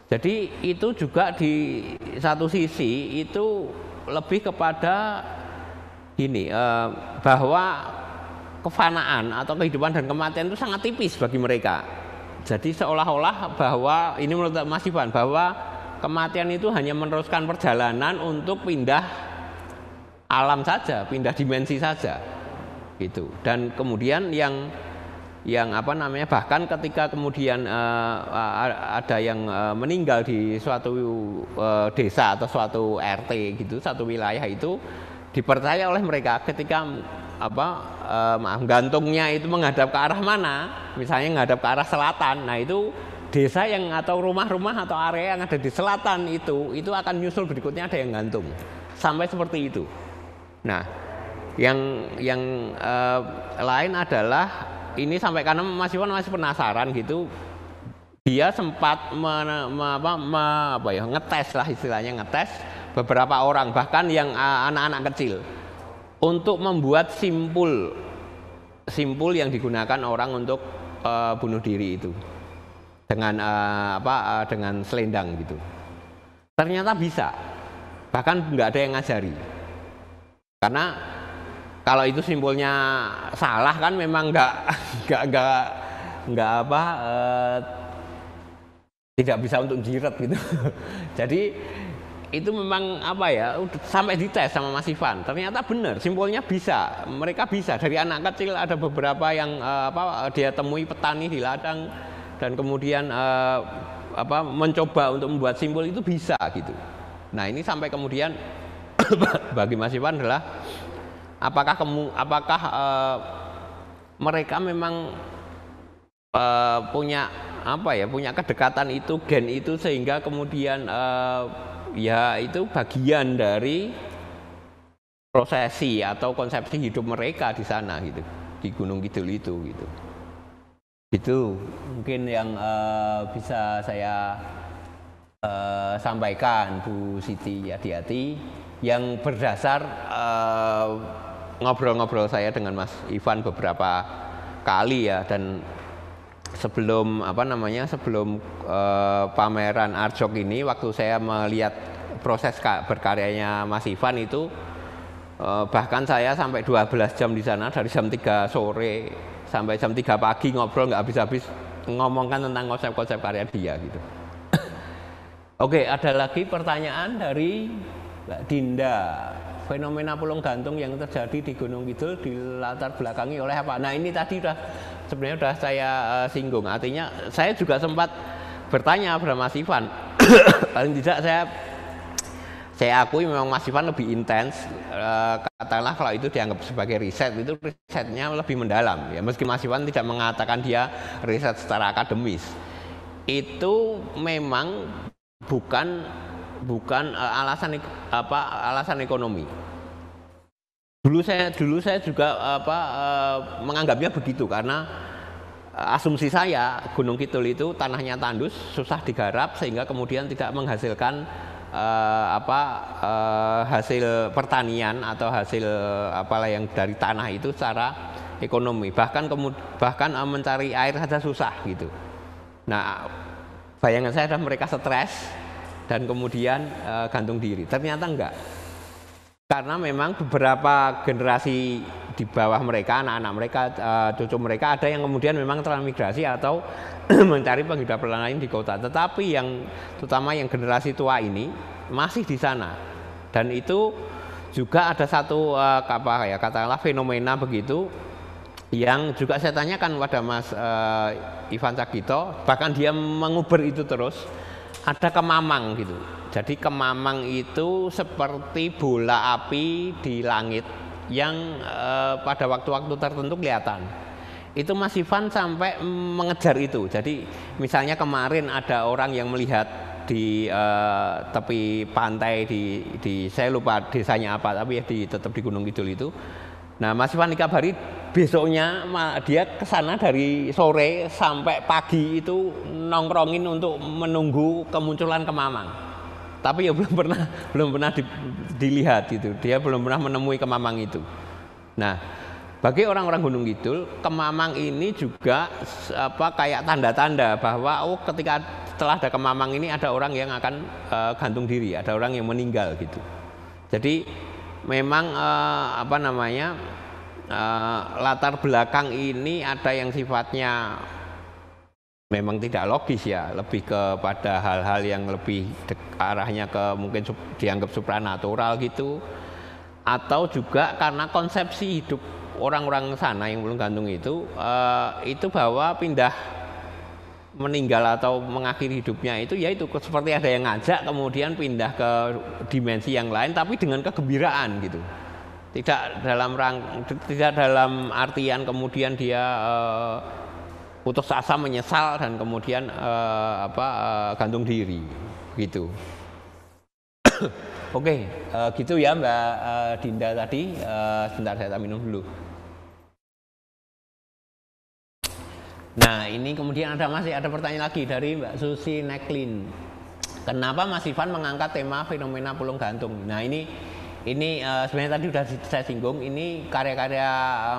Jadi itu juga di satu sisi itu lebih kepada gini, bahwa kefanaan atau kehidupan dan kematian itu sangat tipis bagi mereka. Jadi seolah-olah bahwa ini menurut Mas Ivan, bahwa kematian itu hanya meneruskan perjalanan untuk pindah alam saja, pindah dimensi saja gitu. Dan kemudian yang bahkan ketika kemudian ada yang meninggal di suatu desa atau suatu RT gitu, satu wilayah itu, dipercaya oleh mereka ketika gantungnya itu menghadap ke arah mana, misalnya menghadap ke arah selatan, nah itu desa yang atau rumah-rumah atau area yang ada di selatan itu akan nyusul berikutnya ada yang gantung, sampai seperti itu. Nah, yang lain adalah ini, sampai karena Mas Iwan masih penasaran gitu, dia sempat ngetes lah istilahnya, ngetes beberapa orang bahkan yang anak-anak kecil untuk membuat simpul yang digunakan orang untuk bunuh diri itu dengan dengan selendang gitu. Ternyata bisa, bahkan nggak ada yang ngajari karena kalau itu simpulnya salah kan memang tidak bisa untuk jiret gitu. Jadi itu memang sampai dites sama Mas Ivan. Ternyata benar, simpulnya bisa. Mereka bisa. Dari anak kecil ada beberapa yang dia temui petani di ladang dan kemudian mencoba untuk membuat simpul itu bisa gitu. Nah, ini sampai kemudian bagi Mas Ivan adalah apakah mereka memang punya kedekatan itu, gen itu, sehingga kemudian ya itu bagian dari prosesi atau konsepsi hidup mereka di sana gitu, di Gunung Kidul itu gitu. Itu mungkin yang bisa saya sampaikan Bu Siti Adiati yang berdasar ngobrol-ngobrol saya dengan Mas Ivan beberapa kali ya, dan sebelum pameran Arjok ini, waktu saya melihat proses berkaryanya Mas Ivan itu bahkan saya sampai 12 jam di sana, dari jam 3 sore sampai jam 3 pagi ngobrol nggak habis-habis ngomongkan tentang konsep-konsep karya dia gitu. Oke, ada lagi pertanyaan dari Mbak Dinda. Fenomena pulung gantung yang terjadi di Gunung Kidul dilatar belakangi oleh apa? Nah, ini tadi sebenarnya sudah saya singgung. Artinya saya juga sempat bertanya pada Mas Ivan. Paling tidak saya akui memang Mas Ivan lebih intens. Katakanlah kalau itu dianggap sebagai riset, itu risetnya lebih mendalam. Ya, meski Mas Ivan tidak mengatakan dia riset secara akademis, itu memang bukan alasan ekonomi. Dulu saya juga menganggapnya begitu, karena asumsi saya Gunung Kidul itu tanahnya tandus, susah digarap, sehingga kemudian tidak menghasilkan hasil pertanian atau hasil yang dari tanah itu secara ekonomi. Bahkan mencari air saja susah gitu. Nah, bayangan saya adalah mereka stres dan kemudian gantung diri. Ternyata enggak. Karena memang beberapa generasi di bawah mereka, anak-anak mereka, cucu mereka, ada yang kemudian memang transmigrasi atau mencari penghidupan lain di kota. Tetapi terutama yang generasi tua ini masih di sana. Dan itu juga ada satu katakanlah fenomena begitu yang juga saya tanyakan pada Mas Ivan Cagito, bahkan dia menguber itu terus. Ada kemamang gitu. Jadi kemamang itu seperti bola api di langit yang pada waktu-waktu tertentu kelihatan. Itu Mas Ivan sampai mengejar itu. Jadi misalnya kemarin ada orang yang melihat di tepi pantai di saya lupa desanya apa, tapi ya tetap di Gunung Kidul itu. Nah, Mas Ivan dikabari besoknya dia ke sana dari sore sampai pagi itu nongkrongin untuk menunggu kemunculan kemamang. Tapi ya belum pernah dilihat gitu. Dia belum pernah menemui kemamang itu. Nah, bagi orang-orang Gunung Kidul, kemamang ini juga kayak tanda-tanda bahwa ketika setelah ada kemamang ini ada orang yang akan gantung diri, ada orang yang meninggal gitu. Jadi memang latar belakang ini ada yang sifatnya memang tidak logis ya, lebih kepada hal-hal yang lebih arahnya ke mungkin dianggap supranatural gitu, atau juga karena konsepsi hidup orang-orang sana yang belum gantung itu bahwa pindah meninggal atau mengakhiri hidupnya itu yaitu seperti ada yang ngajak kemudian pindah ke dimensi yang lain, tapi dengan kegembiraan gitu. Tidak dalam artian kemudian dia putus asa, menyesal dan kemudian gantung diri gitu. Oke, gitu ya Mbak Dinda tadi. Sebentar saya minum dulu. Nah, ini kemudian masih ada pertanyaan lagi dari Mbak Susi Neklin. Kenapa Mas Ivan mengangkat tema fenomena pulung gantung? Nah, ini sebenarnya tadi sudah saya singgung, ini karya-karya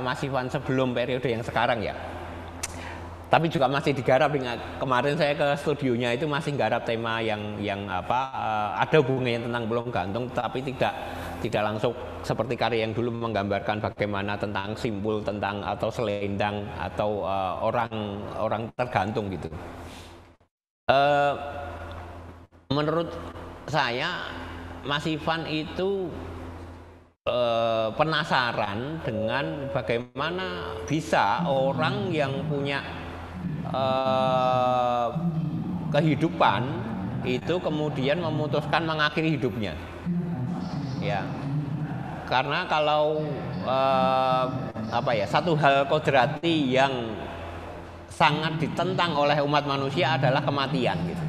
Mas Ivan sebelum periode yang sekarang ya. Tapi juga masih digarap. Kemarin saya ke studionya itu masih garap tema yang ada hubungannya tentang pulung gantung, tapi tidak langsung seperti karya yang dulu menggambarkan bagaimana tentang simpul tentang atau selendang atau orang tergantung gitu. Menurut saya Mas Ivan itu penasaran dengan bagaimana bisa orang yang punya kehidupan itu kemudian memutuskan mengakhiri hidupnya, ya. Karena kalau satu hal kodrati yang sangat ditentang oleh umat manusia adalah kematian, gitu.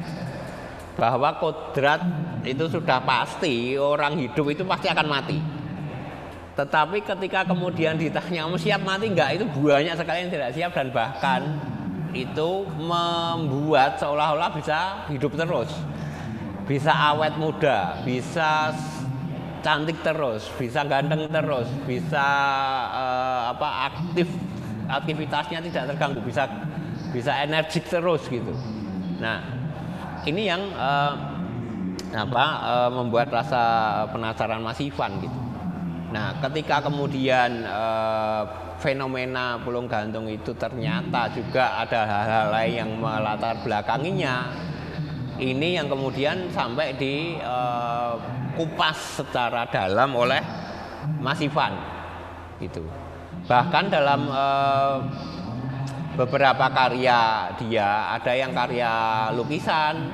Bahwa kodrat itu sudah pasti orang hidup itu pasti akan mati. Tetapi ketika kemudian ditanya kamu siap mati enggak, itu banyak sekali yang tidak siap dan bahkan itu membuat seolah-olah bisa hidup terus, bisa awet muda, bisa cantik terus, bisa ganteng terus, bisa aktivitasnya tidak terganggu, bisa energik terus gitu. Nah, ini yang membuat rasa penasaran Mas Ivan gitu. Nah, ketika kemudian fenomena pulung gantung itu ternyata juga ada hal-hal lain yang melatar belakanginya, ini yang kemudian sampai dikupas secara dalam oleh Mas Ivan gitu. Bahkan dalam beberapa karya dia, ada yang karya lukisan,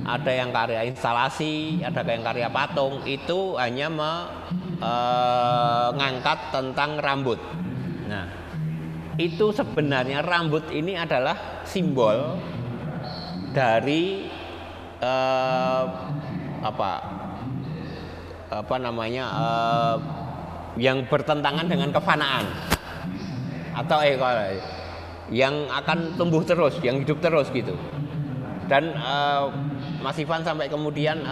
ada yang karya instalasi, ada yang karya patung, itu hanya mengangkat tentang rambut. Nah, itu sebenarnya rambut ini adalah simbol dari yang bertentangan dengan kefanaan atau yang akan tumbuh terus, yang hidup terus gitu. Dan Mas Ivan sampai kemudian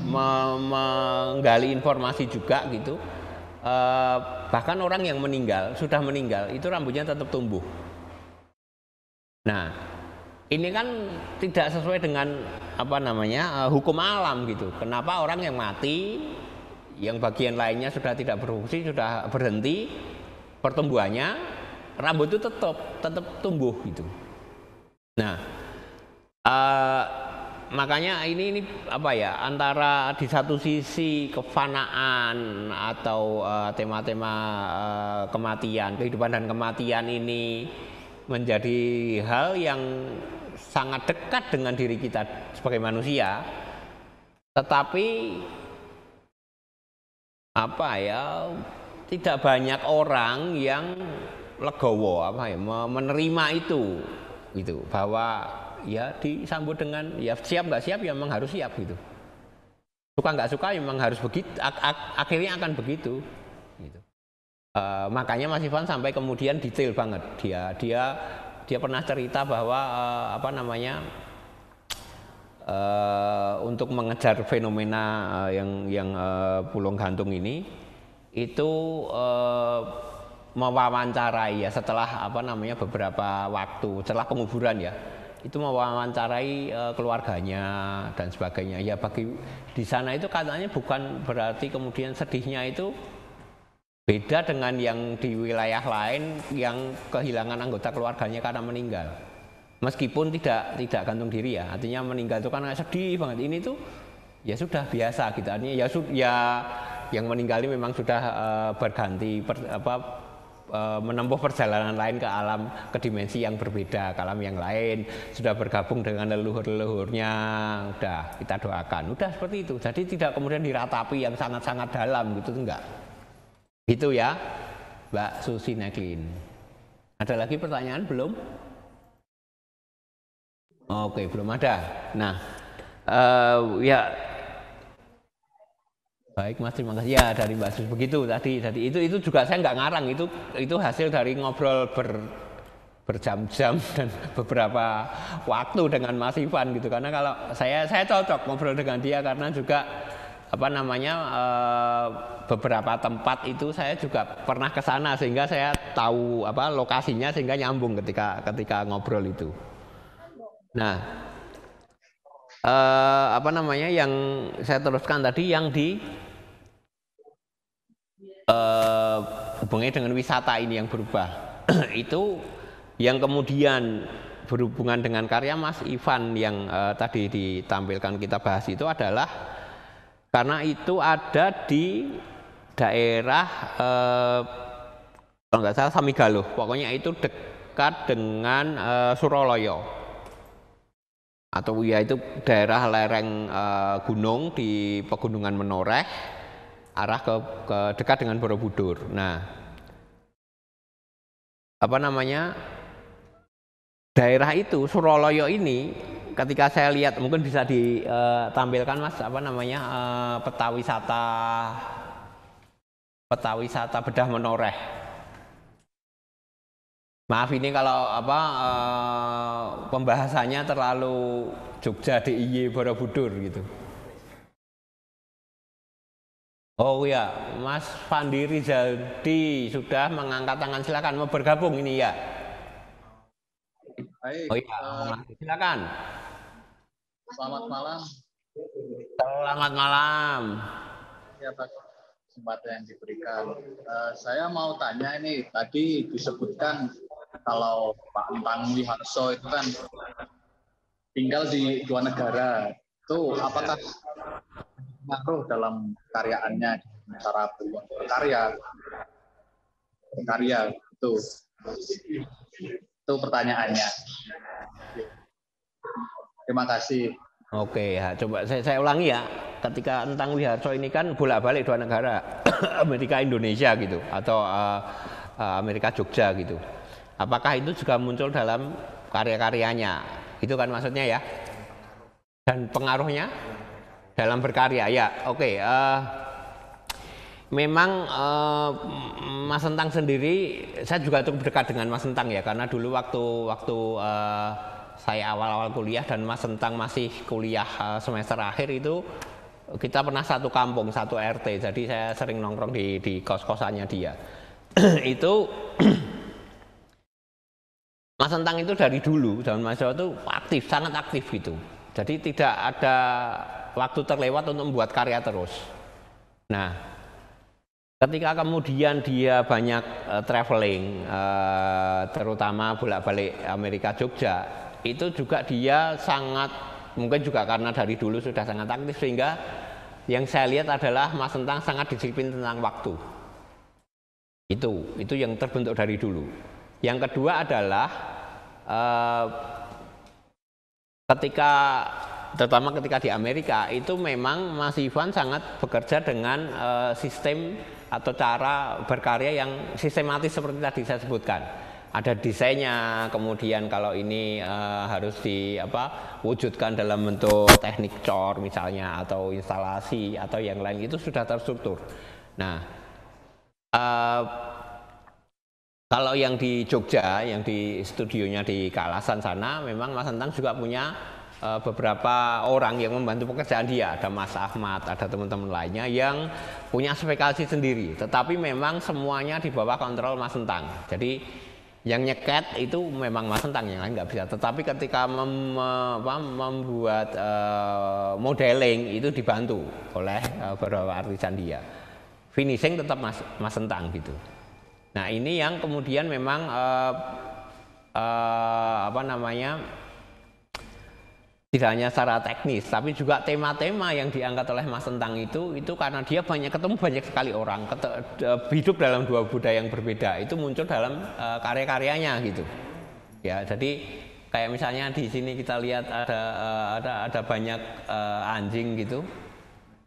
menggali informasi juga gitu. Bahkan orang yang sudah meninggal itu rambutnya tetap tumbuh. Nah, ini kan tidak sesuai dengan hukum alam gitu. Kenapa orang yang mati, yang bagian lainnya sudah tidak berfungsi, sudah berhenti pertumbuhannya, rambut itu tetap tumbuh gitu. Nah, makanya ini antara di satu sisi kefanaan atau tema-tema kematian, kehidupan dan kematian ini menjadi hal yang sangat dekat dengan diri kita sebagai manusia, tetapi tidak banyak orang yang legowo menerima itu gitu, bahwa ya disambut dengan ya siap nggak siap ya memang harus siap gitu, suka nggak suka ya memang harus begitu, akhirnya akan begitu gitu. Makanya Mas Ivan sampai kemudian detail banget, dia pernah cerita bahwa untuk mengejar fenomena yang pulung gantung ini itu mewawancarai ya setelah beberapa waktu setelah penguburan ya, itu mewawancarai keluarganya dan sebagainya. Ya bagi di sana itu katanya bukan berarti kemudian sedihnya itu beda dengan yang di wilayah lain yang kehilangan anggota keluarganya karena meninggal. Meskipun tidak gantung diri ya, artinya meninggal itu kan sedih banget. Ini tuh ya sudah biasa gitu, artinya ya yang meninggal ini memang sudah berganti menempuh perjalanan lain ke alam, ke dimensi yang berbeda, ke alam yang lain, sudah bergabung dengan leluhur-leluhurnya, udah kita doakan, udah seperti itu. Jadi tidak kemudian diratapi yang sangat-sangat dalam gitu, enggak. Gitu ya, Mbak Susi Neklin. Ada lagi pertanyaan belum? Oke, belum ada. Nah, ya baik Mas, terima kasih ya dari Mbak Sus begitu tadi itu juga saya nggak ngarang, itu hasil dari ngobrol berjam-jam dan beberapa waktu dengan Mas Ivan gitu, karena kalau saya cocok ngobrol dengan dia karena juga apa namanya beberapa tempat itu saya juga pernah ke sana sehingga saya tahu apa lokasinya sehingga nyambung ketika ngobrol itu. Nah, apa namanya yang saya teruskan tadi yang di hubungannya dengan wisata ini yang berubah itu yang kemudian berhubungan dengan karya Mas Ivan yang tadi ditampilkan kita bahas itu adalah karena itu ada di daerah kalau nggak salah Samigaluh, pokoknya itu dekat dengan Suralaya atau ya itu daerah lereng gunung di Pegunungan Menoreh arah ke dekat dengan Borobudur. Nah, apa namanya daerah itu Suralaya ini ketika saya lihat mungkin bisa ditampilkan Mas apa namanya peta wisata Bedah Menoreh. Maaf ini kalau apa pembahasannya terlalu Jogja DIY Borobudur gitu. Oh ya, Mas Fandi Rizaldi sudah mengangkat tangan, silakan mau bergabung ini ya. Baik, oh iya, silakan. Selamat malam. Selamat malam. Ya Pak, kesempatan yang diberikan. Saya mau tanya ini, tadi disebutkan kalau Pak Empang Wiharso itu kan tinggal di 2 negara. Itu apakah ngaruh dalam karyaannya, cara berkarya itu pertanyaannya. Terima kasih. Oke ya, coba saya ulangi ya. Ketika tentang Wiharso ini kan bolak-balik 2 negara, Amerika Indonesia gitu, atau Amerika Jogja gitu. Apakah itu juga muncul dalam karya-karyanya? Itu kan maksudnya ya. Dan pengaruhnya dalam berkarya ya. Oke. Memang Mas Sentang sendiri, saya juga cukup dekat dengan Mas Sentang ya, karena dulu waktu saya awal-awal kuliah dan Mas Sentang masih kuliah semester akhir itu kita pernah satu kampung, satu RT, jadi saya sering nongkrong di kos-kosannya dia. Itu Mas Sentang itu dari dulu zaman mahasiswa itu aktif, sangat aktif gitu. Jadi tidak ada waktu terlewat untuk membuat karya terus. Nah, ketika kemudian dia banyak traveling, terutama bolak-balik Amerika Jogja, itu juga dia sangat, mungkin juga karena dari dulu sudah sangat aktif, sehingga yang saya lihat adalah Mas Sentang sangat disiplin tentang waktu. Itu yang terbentuk dari dulu. Yang kedua adalah terutama ketika di Amerika itu memang Mas Ivan sangat bekerja dengan sistem atau cara berkarya yang sistematis seperti tadi saya sebutkan. Ada desainnya, kemudian kalau ini harus wujudkan dalam bentuk teknik cor misalnya, atau instalasi atau yang lain, itu sudah terstruktur. Nah, kalau yang di Jogja, yang di studionya di Kalasan sana, memang Mas Sentang juga punya beberapa orang yang membantu pekerjaan dia. Ada Mas Ahmad, ada teman-teman lainnya yang punya spesifikasi sendiri. Tetapi memang semuanya di bawah kontrol Mas Sentang. Jadi yang nyeket itu memang Mas Sentang, yang lain nggak bisa. Tetapi ketika membuat modeling itu dibantu oleh beberapa artisan dia. Finishing tetap Mas Sentang gitu. Nah ini yang kemudian memang tidak hanya secara teknis, tapi juga tema-tema yang diangkat oleh Mas Sentang itu karena dia ketemu banyak sekali orang, hidup dalam 2 budaya yang berbeda, itu muncul dalam karya-karyanya gitu. Ya, jadi kayak misalnya di sini kita lihat ada banyak anjing gitu.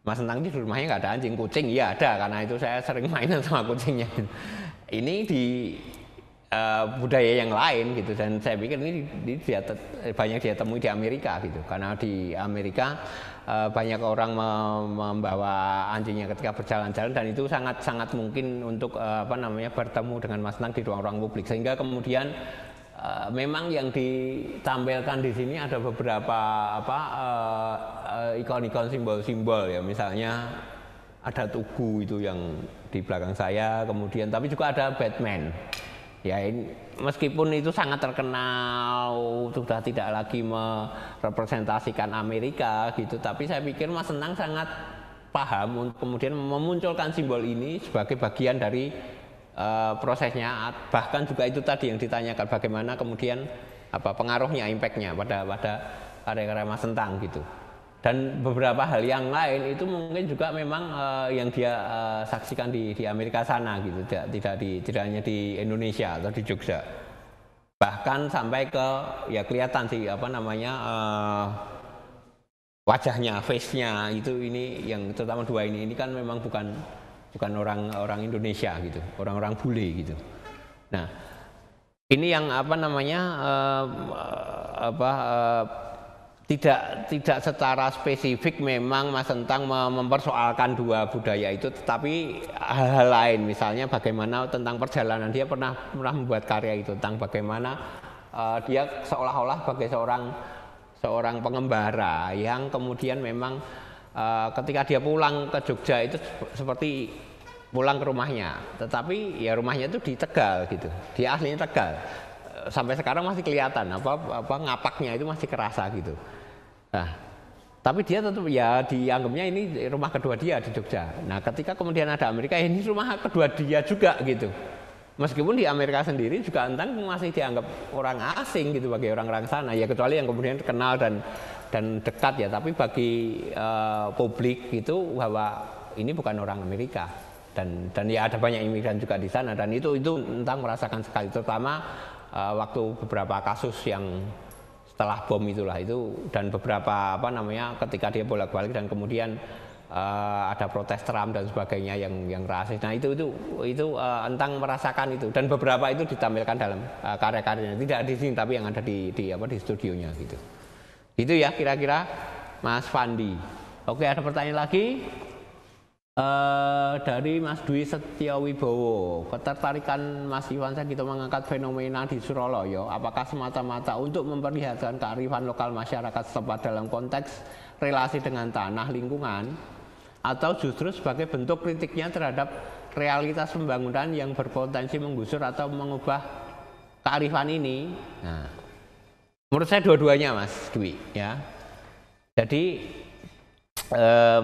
Mas Sentang di rumahnya nggak ada anjing, kucing ya ada, karena itu saya sering mainan sama kucingnya. Ini di budaya yang lain gitu, dan saya pikir ini banyak dia temui di Amerika gitu, karena di Amerika banyak orang membawa anjingnya ketika berjalan-jalan, dan itu sangat mungkin untuk bertemu dengan Mas Sentang di ruang-ruang publik, sehingga kemudian memang yang ditampilkan di sini ada beberapa ikon-ikon simbol-simbol ya, misalnya ada Tugu itu yang di belakang saya, kemudian tapi juga ada Batman. Ya, meskipun itu sangat terkenal, sudah tidak lagi merepresentasikan Amerika gitu, tapi saya pikir Mas Sentang sangat paham untuk kemudian memunculkan simbol ini sebagai bagian dari prosesnya. Bahkan juga itu tadi yang ditanyakan, bagaimana kemudian pengaruhnya, impactnya pada karya-karya Mas Sentang gitu. Dan beberapa hal yang lain itu mungkin juga memang yang dia saksikan di Amerika sana gitu, tidak hanya di Indonesia atau di Jogja. Bahkan sampai ke ya kelihatan sih wajahnya, face-nya itu, ini yang terutama dua ini kan memang bukan orang Indonesia gitu, orang-orang bule gitu. Nah, ini yang tidak secara spesifik memang Mas Sentang mempersoalkan dua budaya itu, tetapi hal-hal lain, misalnya bagaimana tentang perjalanan dia pernah membuat karya itu tentang bagaimana dia seolah-olah sebagai seorang pengembara yang kemudian memang ketika dia pulang ke Jogja itu seperti pulang ke rumahnya, tetapi ya rumahnya itu di Tegal gitu, dia aslinya Tegal, sampai sekarang masih kelihatan ngapaknya itu masih kerasa gitu. Nah, tapi dia tetap ya dianggapnya ini rumah kedua dia di Jogja. Nah, ketika kemudian ada Amerika, ini rumah kedua dia juga gitu. Meskipun di Amerika sendiri juga Entang masih dianggap orang asing gitu bagi orang-orang sana, ya kecuali yang kemudian kenal dan dekat ya. Tapi bagi publik itu bahwa ini bukan orang Amerika, dan ya ada banyak imigran juga di sana, dan itu Entang merasakan sekali, terutama waktu beberapa kasus yang setelah bom itulah itu, dan beberapa ketika dia bolak-balik dan kemudian ada protes Trump dan sebagainya yang rasis. Nah itu Entang merasakan itu, dan beberapa itu ditampilkan dalam karya-karyanya, tidak di sini tapi yang ada di studionya gitu. Itu ya kira-kira Mas Fandi. Oke, ada pertanyaan lagi dari Mas Dwi Setiawibowo. Ketertarikan Mas Iwan Sagito mengangkat fenomena di Suralaya, apakah semata-mata untuk memperlihatkan kearifan lokal masyarakat setempat dalam konteks relasi dengan tanah lingkungan, atau justru sebagai bentuk kritiknya terhadap realitas pembangunan yang berpotensi menggusur atau mengubah kearifan ini? Nah, menurut saya dua-duanya Mas Dwi ya. Jadi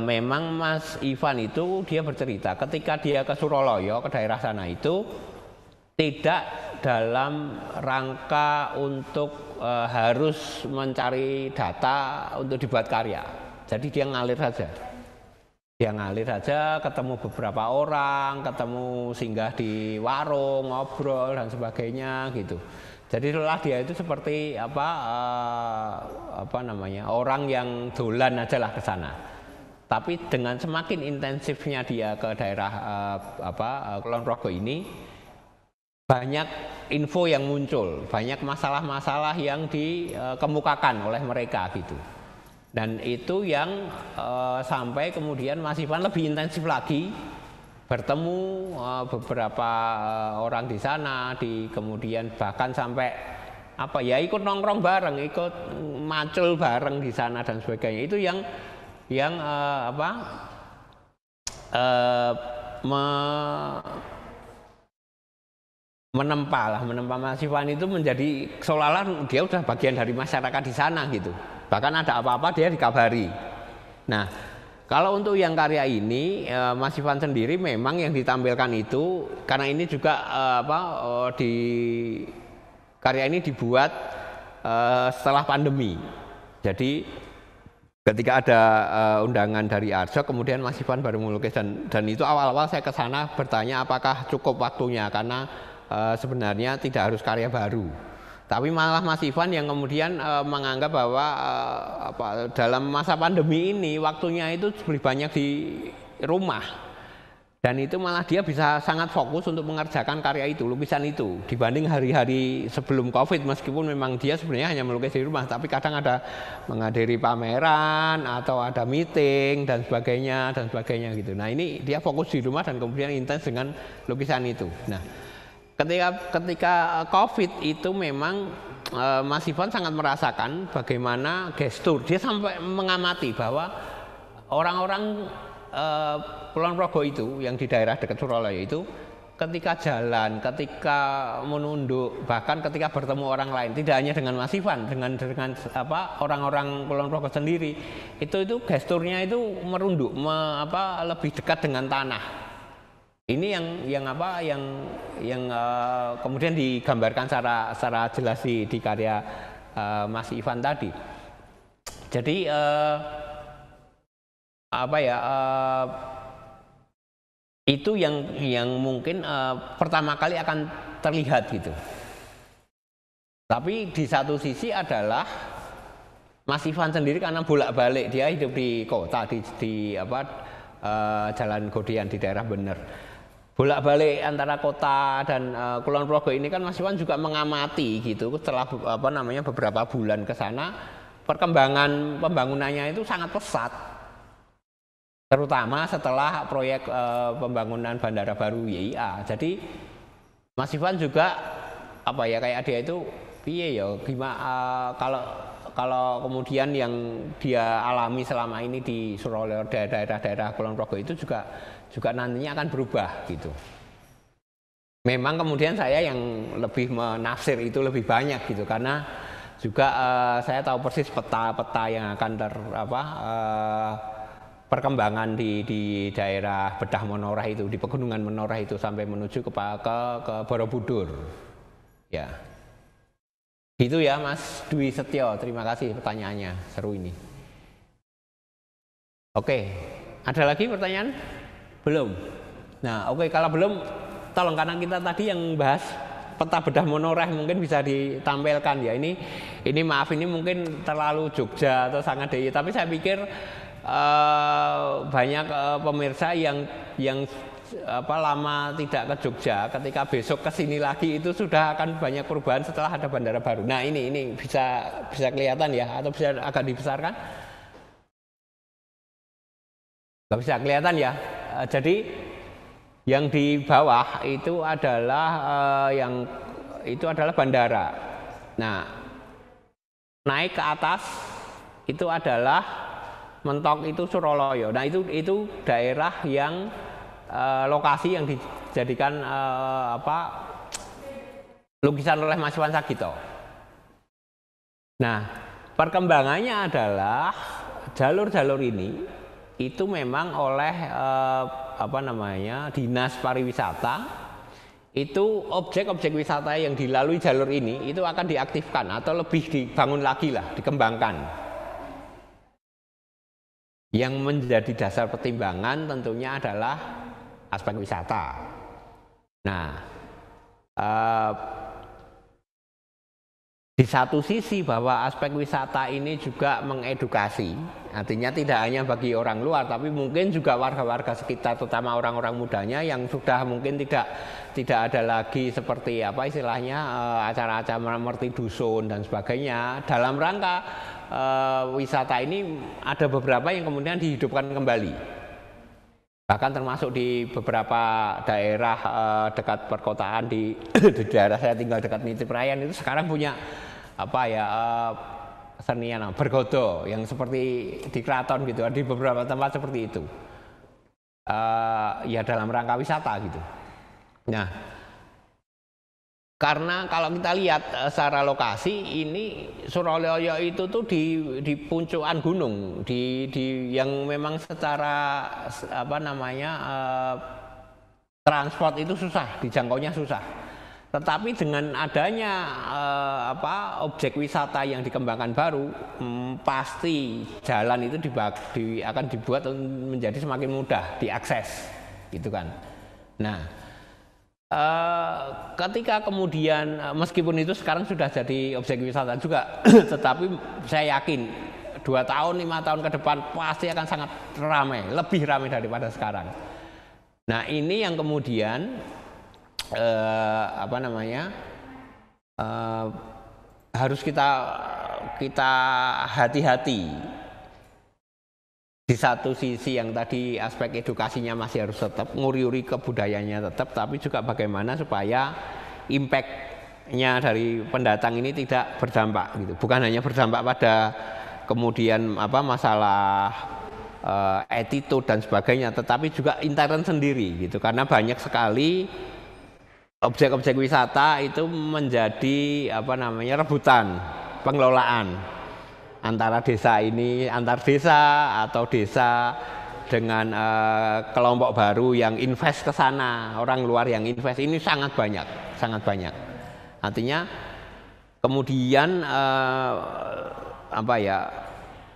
memang Mas Ivan itu dia bercerita ketika dia ke Suralaya, ke daerah sana itu tidak dalam rangka untuk harus mencari data untuk dibuat karya. Jadi dia ngalir saja, ketemu beberapa orang, singgah di warung, ngobrol dan sebagainya gitu. Jadi setelah dia itu seperti orang yang dolan aja lah ke sana. Tapi dengan semakin intensifnya dia ke daerah Kulon Progo ini, banyak info yang muncul, banyak masalah-masalah yang dikemukakan oleh mereka gitu. Dan itu yang sampai kemudian Mas Ivan lebih intensif lagi bertemu beberapa orang di sana, kemudian bahkan sampai ikut nongkrong bareng, ikut macul bareng di sana dan sebagainya. Itu yang menempa Mas Ivan itu menjadi seolah-olah dia udah bagian dari masyarakat di sana gitu. Bahkan ada apa-apa dia dikabari. Nah, kalau untuk yang karya ini Mas Ivan sendiri memang yang ditampilkan itu, karena ini juga di karya ini dibuat setelah pandemi. Jadi ketika ada undangan dari Arjo, kemudian Mas Ivan baru melukis, dan itu awal-awal saya ke sana bertanya apakah cukup waktunya, karena sebenarnya tidak harus karya baru. Tapi malah Mas Ivan yang kemudian menganggap bahwa dalam masa pandemi ini waktunya itu lebih banyak di rumah. Dan itu malah dia bisa sangat fokus untuk mengerjakan karya itu, lukisan itu, dibanding hari-hari sebelum Covid, meskipun memang dia sebenarnya hanya melukis di rumah, tapi kadang ada menghadiri pameran atau ada meeting dan sebagainya gitu. Nah ini dia fokus di rumah dan kemudian intens dengan lukisan itu. Nah ketika COVID itu memang Mas Ivan sangat merasakan bagaimana gestur, dia sampai mengamati bahwa orang-orang Kulon Progo itu yang di daerah dekat Suralaya itu ketika jalan, ketika menunduk, bahkan ketika bertemu orang lain, tidak hanya dengan Mas Ivan, dengan orang-orang Kulon Progo sendiri, itu gesturnya itu merunduk, lebih dekat dengan tanah. Ini yang kemudian digambarkan secara jelas di karya Mas Ivan tadi. Jadi itu yang mungkin pertama kali akan terlihat gitu. Tapi di satu sisi adalah Mas Ivan sendiri karena bolak-balik, dia hidup di kota di Jalan Godean di daerah Bener. Bolak-balik antara kota dan Kulon Progo ini kan Mas Ivan juga mengamati gitu. Setelah beberapa bulan ke sana, perkembangan pembangunannya itu sangat pesat. Terutama setelah proyek pembangunan bandara baru YIA. Jadi Mas Ivan juga kayak dia itu piye ya gimana kalau kemudian yang dia alami selama ini di Suralaya, daerah-daerah Kulon Progo itu juga nantinya akan berubah gitu. Memang kemudian saya yang lebih menafsir itu lebih banyak gitu, karena juga saya tahu persis peta-peta yang akan perkembangan di daerah Bedah Menoreh itu, di Pegunungan Menoreh itu sampai menuju ke Borobudur. Ya. Gitu ya Mas Dwi Setio, terima kasih pertanyaannya, seru ini. Oke, ada lagi pertanyaan? Belum? Nah oke, kalau belum tolong, karena kita tadi yang bahas peta Bedah Menoreh mungkin bisa ditampilkan ya. Ini maaf, ini mungkin terlalu Jogja atau sangat DIY, tapi saya pikir banyak pemirsa yang lama tidak ke Jogja, ketika besok ke sini lagi itu sudah akan banyak perubahan setelah ada bandara baru. Nah ini bisa kelihatan ya, atau bisa agak dibesarkan? Nggak bisa kelihatan ya. Jadi yang di bawah itu adalah bandara. Nah naik ke atas itu adalah mentok itu Suralaya. Nah itu daerah yang lokasi yang dijadikan lukisan oleh Mas Ivan Sagito. Nah perkembangannya adalah jalur-jalur ini itu memang oleh Dinas Pariwisata, itu objek-objek wisata yang dilalui jalur ini itu akan diaktifkan atau lebih dibangun lagi lah, dikembangkan. Yang menjadi dasar pertimbangan tentunya adalah aspek wisata. Nah, di satu sisi bahwa aspek wisata ini juga mengedukasi, artinya tidak hanya bagi orang luar, tapi mungkin juga warga-warga sekitar, terutama orang-orang mudanya yang sudah mungkin tidak ada lagi seperti istilahnya acara-acara merti dusun dan sebagainya. Dalam rangka wisata ini ada beberapa yang kemudian dihidupkan kembali. Bahkan termasuk di beberapa daerah dekat perkotaan di daerah saya tinggal dekat Nitip Rayan itu sekarang punya kesenian bergodo yang seperti di keraton gitu, di beberapa tempat seperti itu. Ya dalam rangka wisata gitu. Nah, karena kalau kita lihat secara lokasi ini Suralaya itu tuh di puncukan gunung, yang memang secara transport itu susah, dijangkaunya susah. Tetapi dengan adanya objek wisata yang dikembangkan baru, pasti jalan itu akan dibuat menjadi semakin mudah diakses, gitu kan. Nah, ketika kemudian meskipun itu sekarang sudah jadi objek wisata juga, tetapi saya yakin 2 tahun, 5 tahun ke depan pasti akan sangat ramai, lebih ramai daripada sekarang. Nah, ini yang kemudian harus kita hati-hati. Di satu sisi yang tadi aspek edukasinya masih harus tetap, nguri-uri kebudayaannya tetap, tapi juga bagaimana supaya impact-nya dari pendatang ini tidak berdampak gitu. Bukan hanya berdampak pada kemudian masalah attitude dan sebagainya, tetapi juga intern sendiri gitu. Karena banyak sekali objek-objek wisata itu menjadi rebutan pengelolaan antara desa ini, antar desa atau desa dengan kelompok baru yang invest ke sana, orang luar yang invest ini sangat banyak, sangat banyak. Artinya kemudian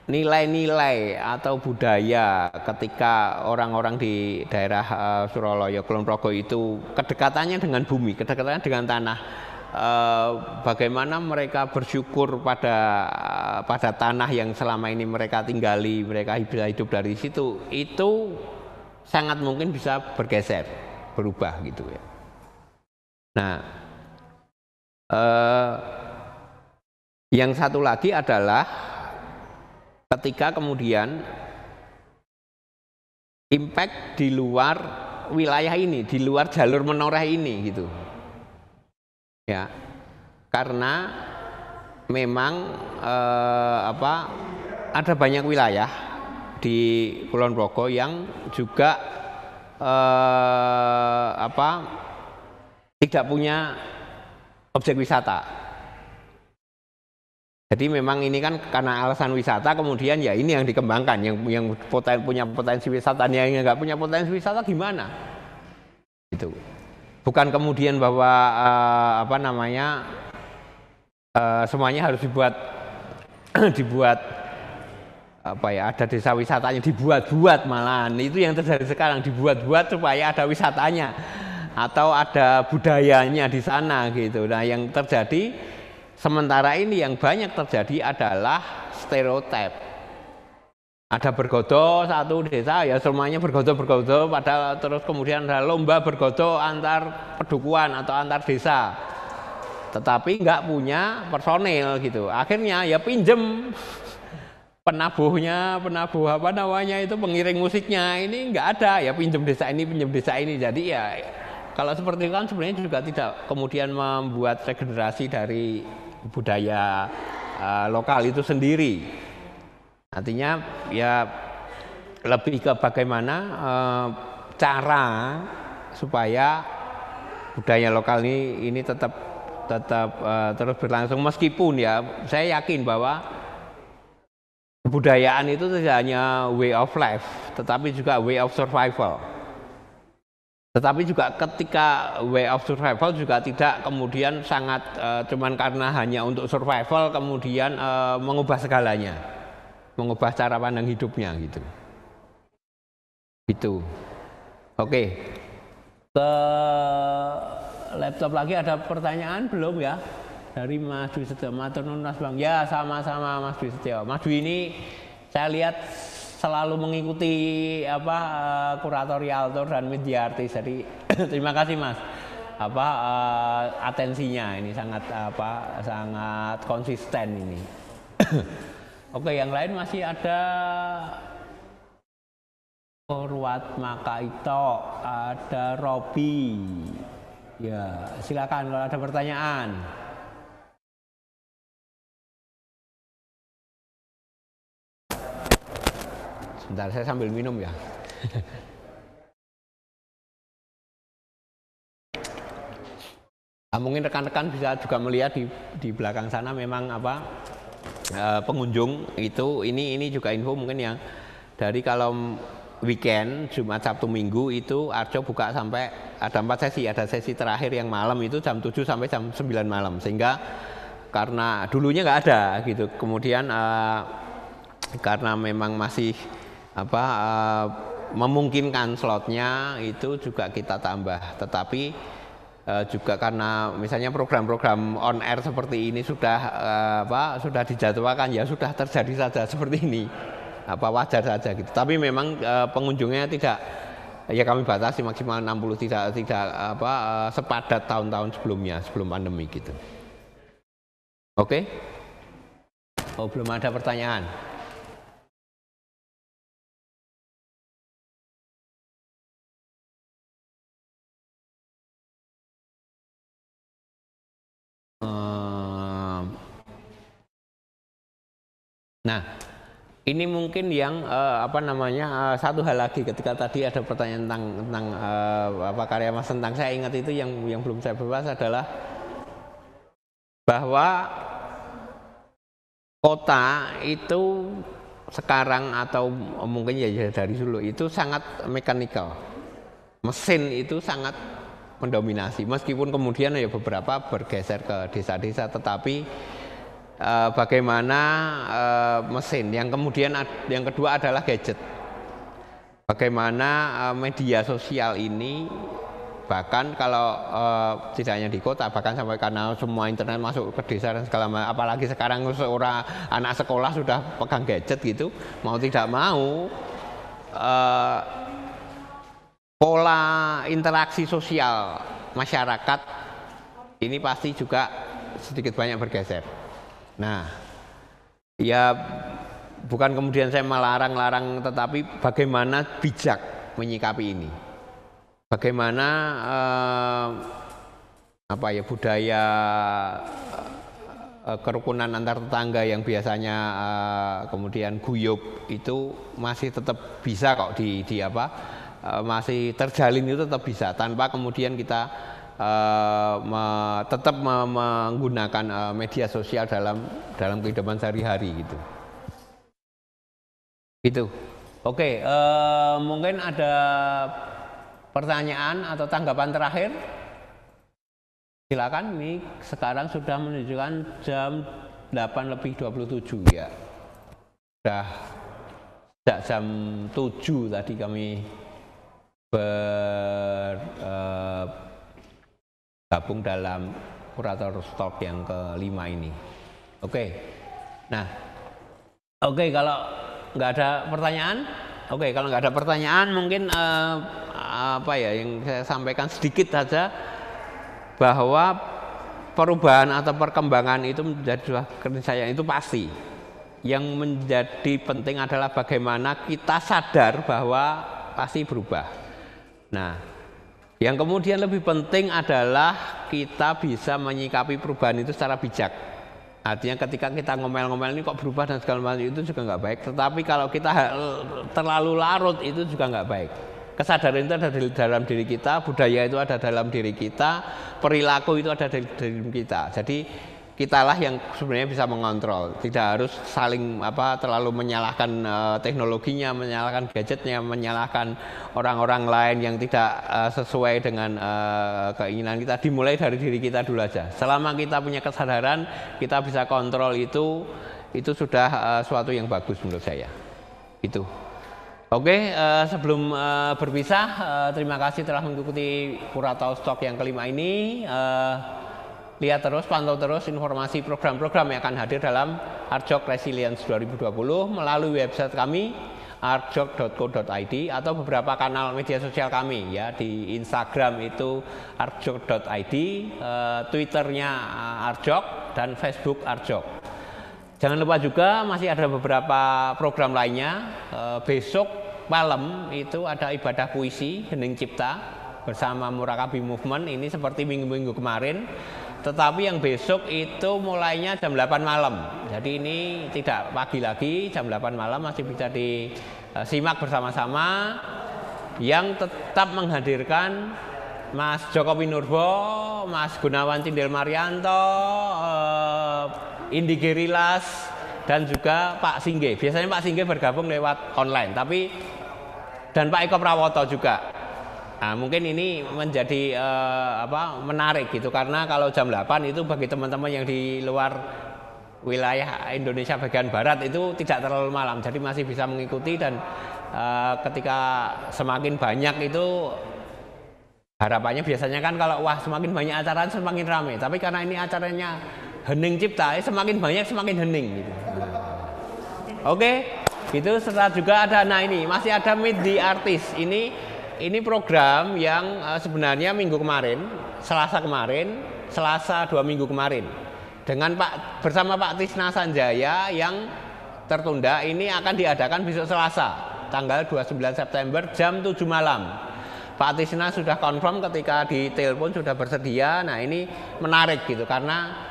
nilai-nilai atau budaya ketika orang-orang di daerah Suralaya, Kulon Progo itu kedekatannya dengan bumi, kedekatannya dengan tanah, bagaimana mereka bersyukur pada tanah yang selama ini mereka tinggali, mereka bisa hidup dari situ, itu sangat mungkin bisa bergeser, berubah gitu ya. Nah, yang satu lagi adalah ketika kemudian impact di luar wilayah ini, di luar jalur menoreh ini gitu. Ya. Karena memang ada banyak wilayah di Kulon Progo yang juga tidak punya objek wisata. Jadi memang ini kan karena alasan wisata, kemudian ya ini yang dikembangkan, yang punya potensi wisata, yang nggak punya potensi wisata gimana? Gitu. Bukan kemudian bahwa semuanya harus dibuat ada desa wisatanya, dibuat-buat malahan. Itu yang terjadi sekarang, dibuat-buat supaya ada wisatanya atau ada budayanya di sana gitu. Nah, yang terjadi sementara ini yang banyak terjadi adalah stereotip. Ada bergodo satu desa ya semuanya bergodo padahal terus kemudian ada lomba bergodo antar pedukuhan atau antar desa. Tetapi nggak punya personil gitu. Akhirnya ya pinjem penabuh itu pengiring musiknya ini nggak ada, ya pinjem desa ini. Jadi ya kalau seperti itu kan sebenarnya juga tidak kemudian membuat regenerasi dari budaya lokal itu sendiri. Artinya ya lebih ke bagaimana cara supaya budaya lokal ini tetap terus berlangsung, meskipun ya saya yakin bahwa kebudayaan itu tidak hanya way of life, tetapi juga way of survival. Tetapi juga ketika way of survival juga tidak kemudian sangat cuman karena hanya untuk survival kemudian mengubah segalanya, mengubah cara pandang hidupnya gitu. Itu. Oke. Ke laptop lagi ada pertanyaan belum ya? Dari Mas Dwi Setio, matur nuwun Mas Bang. Ya, sama-sama Mas Dwi Setio. Mas Dwi ini saya lihat selalu mengikuti kuratorial tour dan media artis. Jadi terima kasih Mas. Atensinya ini sangat konsisten ini. Oke, yang lain masih ada Purwat Makaito, ada Robi. Ya, silakan kalau ada pertanyaan. Sebentar, saya sambil minum ya. Mungkin rekan-rekan bisa juga melihat di belakang sana memang pengunjung itu ini juga info mungkin yang dari kalau weekend Jumat Sabtu Minggu itu Arjo buka sampai ada 4 sesi, ada sesi terakhir yang malam itu jam 7 sampai jam 9 malam, sehingga karena dulunya nggak ada gitu, kemudian karena memang masih memungkinkan slotnya itu juga kita tambah, tetapi juga karena misalnya program-program on air seperti ini sudah dijadwalkan, ya sudah terjadi saja seperti ini, wajar saja gitu. Tapi memang pengunjungnya tidak, ya kami batasi maksimal 60, tidak sepadat tahun-tahun sebelumnya, sebelum pandemi gitu. Oke? Oh, belum ada pertanyaan. Nah, ini mungkin yang satu hal lagi ketika tadi ada pertanyaan tentang karya Mas tentang, saya ingat itu yang belum saya bahas adalah bahwa kota itu sekarang atau mungkin ya dari dulu itu sangat mekanikal, mesin itu sangat mendominasi, meskipun kemudian ya beberapa bergeser ke desa-desa, tetapi bagaimana mesin, yang kemudian yang kedua adalah gadget, bagaimana media sosial ini bahkan kalau tidak hanya di kota, bahkan sampai karena semua internet masuk ke desa dan segala macam, apalagi sekarang seorang anak sekolah sudah pegang gadget gitu, mau tidak mau pola interaksi sosial masyarakat ini pasti juga sedikit banyak bergeser. Nah, ya bukan kemudian saya melarang-larang, tetapi bagaimana bijak menyikapi ini. Bagaimana budaya kerukunan antar tetangga yang biasanya kemudian guyub itu masih tetap bisa kok masih terjalin, itu tetap bisa tanpa kemudian kita tetap menggunakan media sosial dalam kehidupan sehari-hari gitu. Itu. Oke, mungkin ada pertanyaan atau tanggapan terakhir? Silakan, ini sekarang sudah menunjukkan jam 8:27 ya. Sudah sejak jam 7 tadi kami bergabung dalam Kurator Talk yang kelima ini. Oke. Nah, kalau nggak ada pertanyaan, kalau nggak ada pertanyaan mungkin yang saya sampaikan sedikit saja, bahwa perubahan atau perkembangan itu menjadi sebuah keniscayaan, itu pasti. Yang menjadi penting adalah bagaimana kita sadar bahwa pasti berubah. Nah, yang kemudian lebih penting adalah kita bisa menyikapi perubahan itu secara bijak. Artinya ketika kita ngomel-ngomel ini kok berubah dan segala macam, itu juga nggak baik. Tetapi kalau kita terlalu larut, itu juga nggak baik. Kesadaran itu ada di dalam diri kita, budaya itu ada dalam diri kita, perilaku itu ada di diri kita. Jadi kitalah yang sebenarnya bisa mengontrol. Tidak harus saling terlalu menyalahkan teknologinya, menyalahkan gadgetnya, menyalahkan orang-orang lain yang tidak sesuai dengan keinginan kita. Dimulai dari diri kita dulu aja. Selama kita punya kesadaran, kita bisa kontrol itu sudah suatu yang bagus menurut saya. Itu. Oke, sebelum berpisah, terima kasih telah mengikuti Kurator Talk yang kelima ini. Lihat terus, pantau terus informasi program-program yang akan hadir dalam Arjok Resilience 2020 melalui website kami arjok.co.id atau beberapa kanal media sosial kami ya, di Instagram itu arjok.id, Twitternya Arjok, dan Facebook Arjok. Jangan lupa juga masih ada beberapa program lainnya. Besok malam itu ada ibadah puisi Hening Cipta bersama Murakabi Movement, ini seperti minggu-minggu kemarin. Tetapi yang besok itu mulainya jam 8 malam. Jadi ini tidak pagi lagi, jam 8 malam masih bisa disimak bersama-sama. Yang tetap menghadirkan Mas Joko Pinurbo, Mas Gunawan Cindil Marianto, Indi Gerilas, dan juga Pak Singge. Biasanya Pak Singge bergabung lewat online, dan Pak Eko Prawoto juga. Nah, mungkin ini menjadi menarik gitu, karena kalau jam 8 itu bagi teman-teman yang di luar wilayah Indonesia bagian barat itu tidak terlalu malam, jadi masih bisa mengikuti. Dan ketika semakin banyak itu harapannya biasanya kan kalau semakin banyak acara semakin ramai, tapi karena ini acaranya Hening Cipta, semakin banyak semakin hening gitu. Oke, gitu. Setelah juga ada, ini masih ada Meet the Artist. Ini program yang sebenarnya minggu kemarin, Selasa 2 minggu kemarin, bersama Pak Tisna Sanjaya yang tertunda, ini akan diadakan besok Selasa, tanggal 29 September jam 7 malam. Pak Tisna sudah confirm ketika di telepon sudah bersedia. Nah ini menarik gitu karena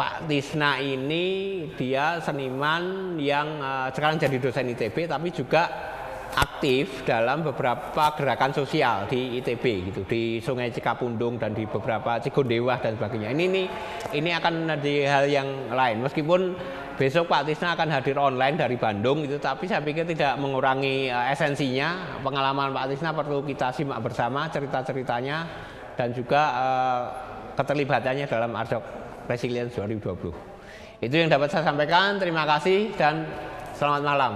Pak Tisna ini dia seniman yang sekarang jadi dosen ITB tapi juga aktif dalam beberapa gerakan sosial di ITB gitu, di Sungai Cikapundung dan di beberapa Cikondewah dan sebagainya. Ini akan menjadi hal yang lain. Meskipun besok Pak Tisna akan hadir online dari Bandung gitu, tapi saya pikir tidak mengurangi esensinya. Pengalaman Pak Tisna perlu kita simak bersama cerita-ceritanya dan juga keterlibatannya dalam Arjok Resilience 2020. Itu yang dapat saya sampaikan. Terima kasih dan selamat malam.